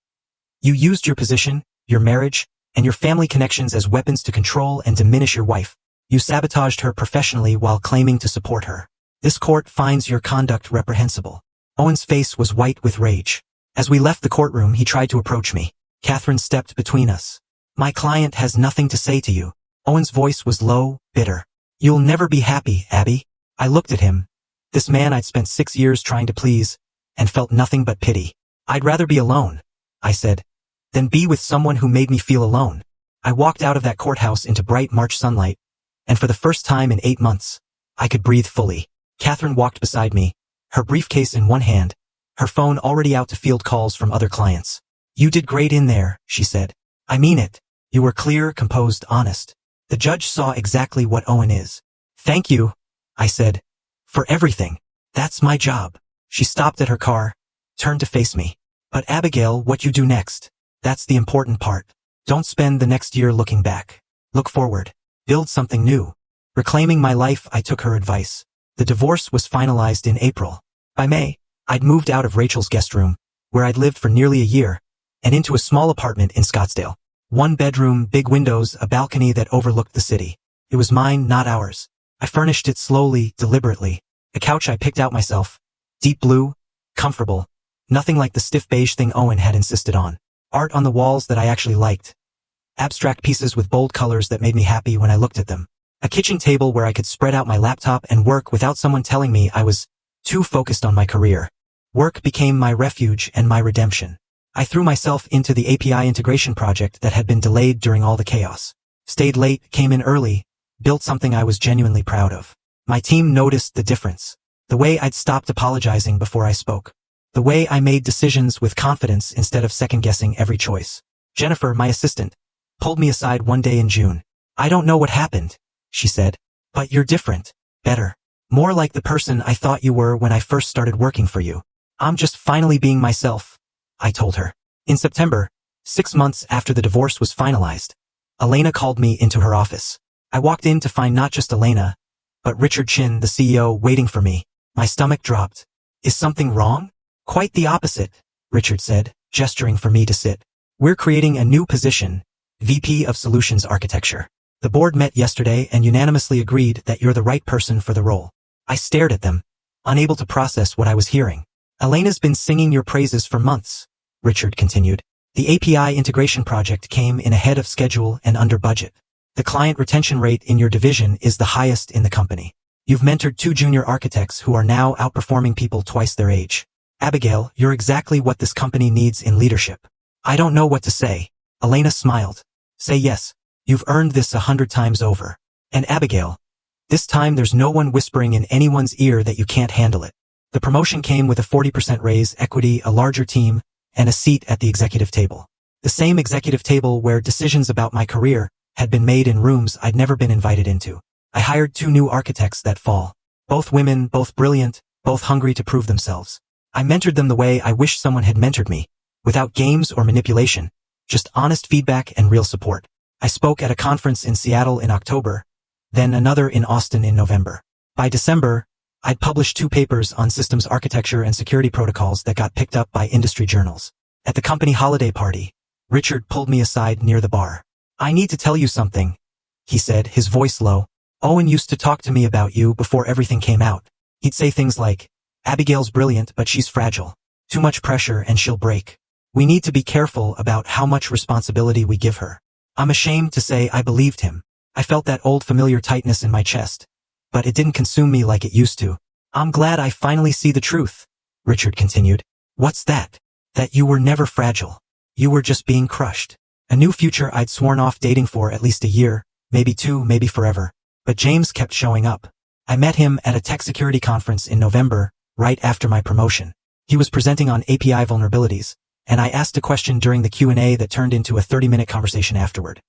"you used your position, your marriage, and your family connections as weapons to control and diminish your wife. You sabotaged her professionally while claiming to support her. This court finds your conduct reprehensible." Owen's face was white with rage. As we left the courtroom, he tried to approach me. Catherine stepped between us. "My client has nothing to say to you." Owen's voice was low, bitter. "You'll never be happy, Abby." I looked at him, this man I'd spent 6 years trying to please, and felt nothing but pity. "I'd rather be alone," I said, "than be with someone who made me feel alone." I walked out of that courthouse into bright March sunlight, and for the first time in 8 months, I could breathe fully. Catherine walked beside me, her briefcase in one hand, her phone already out to field calls from other clients. "You did great in there," she said. "I mean it. You were clear, composed, honest. The judge saw exactly what Owen is." "Thank you," I said, "for everything. That's my job." She stopped at her car, turned to face me. "But Abigail, what you do next, that's the important part. Don't spend the next year looking back. Look forward. Build something new." Reclaiming my life, I took her advice. The divorce was finalized in April. By May, I'd moved out of Rachel's guest room, where I'd lived for nearly a year, and into a small apartment in Scottsdale. 1 bedroom, big windows, a balcony that overlooked the city. It was mine, not ours. I furnished it slowly, deliberately. A couch I picked out myself. Deep blue, comfortable. Nothing like the stiff beige thing Owen had insisted on. Art on the walls that I actually liked. Abstract pieces with bold colors that made me happy when I looked at them. A kitchen table where I could spread out my laptop and work without someone telling me I was too focused on my career. Work became my refuge and my redemption. I threw myself into the API integration project that had been delayed during all the chaos. Stayed late, came in early, built something I was genuinely proud of. My team noticed the difference. The way I'd stopped apologizing before I spoke. The way I made decisions with confidence instead of second-guessing every choice. Jennifer, my assistant, pulled me aside one day in June. "I don't know what happened," she said, "but you're different. Better. More like the person I thought you were when I first started working for you." "I'm just finally being myself," I told her. In September, 6 months after the divorce was finalized, Elena called me into her office. I walked in to find not just Elena, but Richard Chin, the CEO, waiting for me. My stomach dropped. "Is something wrong?" "Quite the opposite," Richard said, gesturing for me to sit. "We're creating a new position, VP of Solutions Architecture. The board met yesterday and unanimously agreed that you're the right person for the role." I stared at them, unable to process what I was hearing. "Elena's been singing your praises for months," Richard continued. "The API integration project came in ahead of schedule and under budget. The client retention rate in your division is the highest in the company. You've mentored 2 junior architects who are now outperforming people twice their age. Abigail, you're exactly what this company needs in leadership. I don't know what to say. Elena smiled. Say yes. You've earned this 100 times over. And Abigail, this time there's no one whispering in anyone's ear that you can't handle it. The promotion came with a 40% raise, equity, a larger team, and a seat at the executive table. The same executive table where decisions about my career had been made in rooms I'd never been invited into. I hired 2 new architects that fall. Both women, both brilliant, both hungry to prove themselves. I mentored them the way I wish someone had mentored me, without games or manipulation, just honest feedback and real support. I spoke at a conference in Seattle in October, then another in Austin in November. By December, I'd published 2 papers on systems architecture and security protocols that got picked up by industry journals. At the company holiday party, Richard pulled me aside near the bar. I need to tell you something, he said, his voice low. Owen used to talk to me about you before everything came out. He'd say things like, Abigail's brilliant, but she's fragile. Too much pressure and she'll break. We need to be careful about how much responsibility we give her. I'm ashamed to say I believed him. I felt that old familiar tightness in my chest, but it didn't consume me like it used to. I'm glad I finally see the truth, Richard continued. What's that? That you were never fragile. You were just being crushed. A new future I'd sworn off dating for at least a year, maybe 2, maybe forever. But James kept showing up. I met him at a tech security conference in November, right after my promotion. He was presenting on API vulnerabilities, and I asked a question during the Q&A that turned into a 30-minute conversation afterward.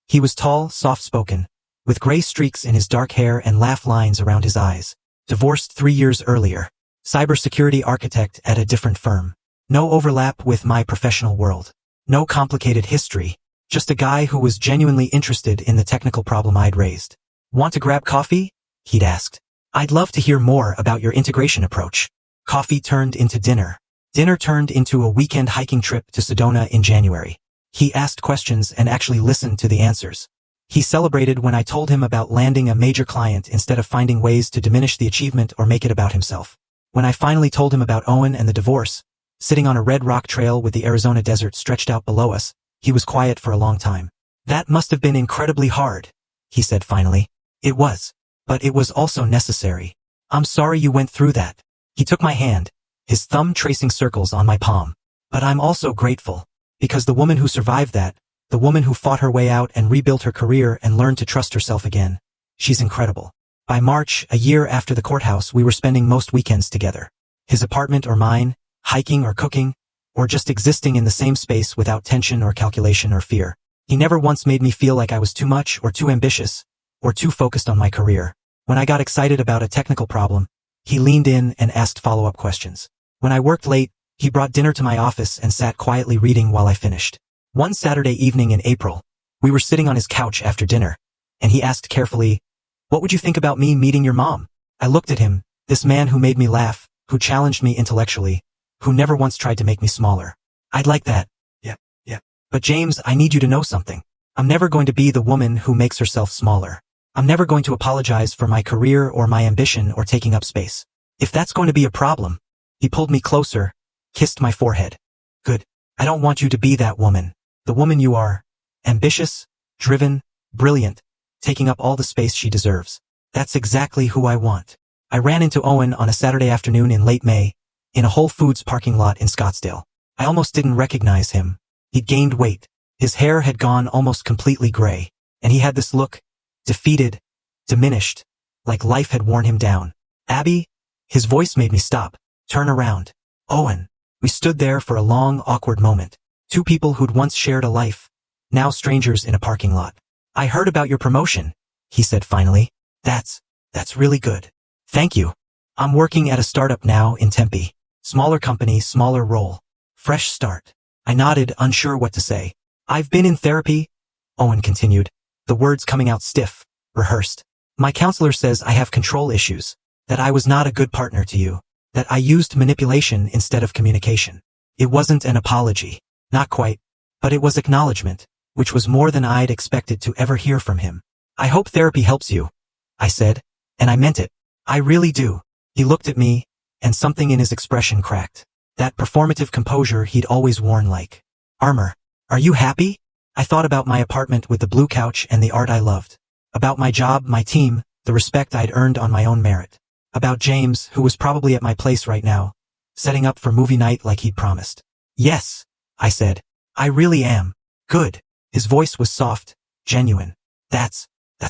He was tall, soft-spoken, with gray streaks in his dark hair and laugh lines around his eyes. Divorced 3 years earlier. Cybersecurity architect at a different firm. No overlap with my professional world. No complicated history. Just a guy who was genuinely interested in the technical problem I'd raised. Want to grab coffee? He'd asked. I'd love to hear more about your integration approach. Coffee turned into dinner. Dinner turned into a weekend hiking trip to Sedona in January. He asked questions and actually listened to the answers. He celebrated when I told him about landing a major client instead of finding ways to diminish the achievement or make it about himself. When I finally told him about Owen and the divorce, sitting on a red rock trail with the Arizona desert stretched out below us, he was quiet for a long time. That must have been incredibly hard, he said finally. It was. But it was also necessary. I'm sorry you went through that. He took my hand, his thumb tracing circles on my palm. But I'm also grateful. Because the woman who survived that, the woman who fought her way out and rebuilt her career and learned to trust herself again, she's incredible. By March, a year after the courthouse, we were spending most weekends together. His apartment or mine, hiking or cooking, or just existing in the same space without tension or calculation or fear. He never once made me feel like I was too much or too ambitious, or too focused on my career. When I got excited about a technical problem, he leaned in and asked follow-up questions. When I worked late, he brought dinner to my office and sat quietly reading while I finished. One Saturday evening in April, we were sitting on his couch after dinner, and he asked carefully, "What would you think about me meeting your mom?" I looked at him, this man who made me laugh, who challenged me intellectually, who never once tried to make me smaller. I'd like that. Yeah. But James, I need you to know something. I'm never going to be the woman who makes herself smaller. I'm never going to apologize for my career or my ambition or taking up space. If that's going to be a problem, he pulled me closer, kissed my forehead. Good. I don't want you to be that woman. The woman you are. Ambitious, driven, brilliant, taking up all the space she deserves. That's exactly who I want. I ran into Owen on a Saturday afternoon in late May, in a Whole Foods parking lot in Scottsdale. I almost didn't recognize him. He'd gained weight. His hair had gone almost completely gray, and he had this look, defeated, diminished, like life had worn him down. Abby? His voice made me stop, turn around. Owen. We stood there for a long, awkward moment. 2 people who'd once shared a life, now strangers in a parking lot. I heard about your promotion, he said finally. That's really good. Thank you. I'm working at a startup now in Tempe. Smaller company, smaller role. Fresh start. I nodded, unsure what to say. I've been in therapy, Owen continued, the words coming out stiff, rehearsed. My counselor says I have control issues, that I was not a good partner to you, that I used manipulation instead of communication. It wasn't an apology, not quite, but it was acknowledgement, which was more than I'd expected to ever hear from him. I hope therapy helps you, I said, and I meant it. I really do. He looked at me, and something in his expression cracked. That performative composure he'd always worn like armor. Are you happy? I thought about my apartment with the blue couch and the art I loved. About my job, my team, the respect I'd earned on my own merit. About James, who was probably at my place right now, setting up for movie night like he'd promised. Yes, I said. I really am. Good. His voice was soft, genuine. That's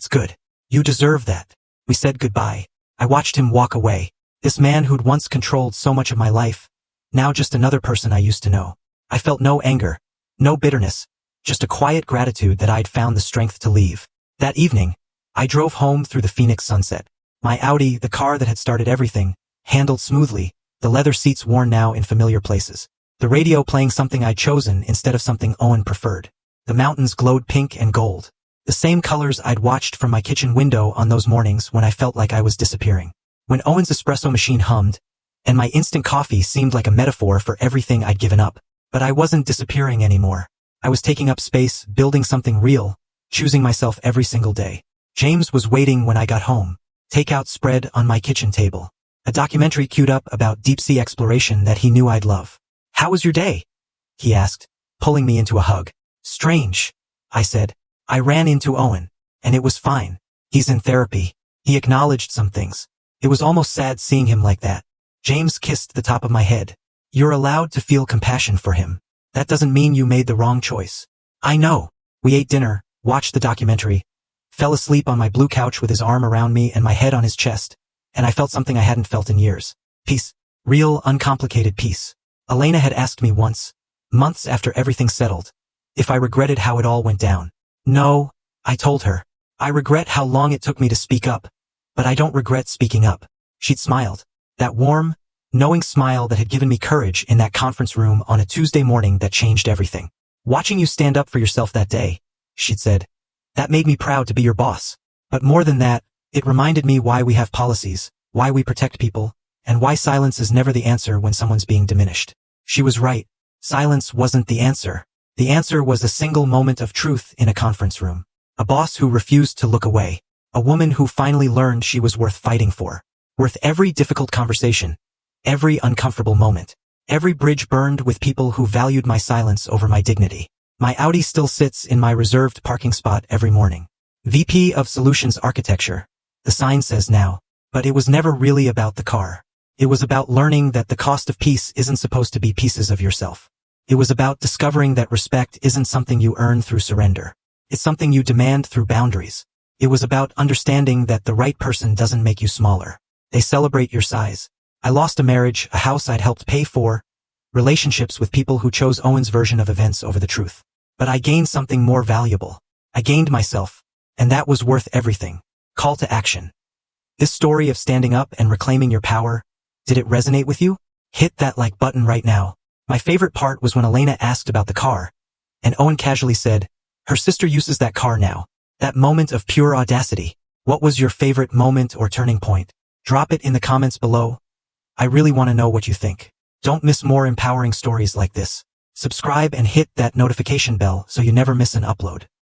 good. You deserve that. We said goodbye. I watched him walk away. This man who'd once controlled so much of my life, now just another person I used to know. I felt no anger, no bitterness, just a quiet gratitude that I'd found the strength to leave. That evening, I drove home through the Phoenix sunset. My Audi, the car that had started everything, handled smoothly, the leather seats worn now in familiar places. The radio playing something I'd chosen instead of something Owen preferred. The mountains glowed pink and gold. The same colors I'd watched from my kitchen window on those mornings when I felt like I was disappearing. When Owen's espresso machine hummed, and my instant coffee seemed like a metaphor for everything I'd given up. But I wasn't disappearing anymore. I was taking up space, building something real, choosing myself every single day. James was waiting when I got home. Takeout spread on my kitchen table. A documentary queued up about deep-sea exploration that he knew I'd love. How was your day? He asked, pulling me into a hug. Strange, I said. I ran into Owen, and it was fine. He's in therapy. He acknowledged some things. It was almost sad seeing him like that. James kissed the top of my head. You're allowed to feel compassion for him. That doesn't mean you made the wrong choice. I know. We ate dinner, watched the documentary, fell asleep on my blue couch with his arm around me and my head on his chest, and I felt something I hadn't felt in years. Peace. Real, uncomplicated peace. Elena had asked me once, months after everything settled, if I regretted how it all went down. No, I told her. I regret how long it took me to speak up, but I don't regret speaking up. She'd smiled. That warm, knowing smile that had given me courage in that conference room on a Tuesday morning that changed everything. Watching you stand up for yourself that day, she'd said, that made me proud to be your boss. But more than that, it reminded me why we have policies, why we protect people, and why silence is never the answer when someone's being diminished. She was right. Silence wasn't the answer. The answer was a single moment of truth in a conference room. A boss who refused to look away. A woman who finally learned she was worth fighting for. Worth every difficult conversation. Every uncomfortable moment. Every bridge burned with people who valued my silence over my dignity. My Audi still sits in my reserved parking spot every morning. VP of Solutions Architecture, the sign says now. But it was never really about the car. It was about learning that the cost of peace isn't supposed to be pieces of yourself. It was about discovering that respect isn't something you earn through surrender. It's something you demand through boundaries. It was about understanding that the right person doesn't make you smaller. They celebrate your size. I lost a marriage, a house I'd helped pay for, relationships with people who chose Owen's version of events over the truth. But I gained something more valuable. I gained myself, and that was worth everything. Call to action. This story of standing up and reclaiming your power, did it resonate with you? Hit that like button right now. My favorite part was when Elena asked about the car, and Owen casually said, her sister uses that car now. That moment of pure audacity. What was your favorite moment or turning point? Drop it in the comments below. I really want to know what you think. Don't miss more empowering stories like this. Subscribe and hit that notification bell so you never miss an upload.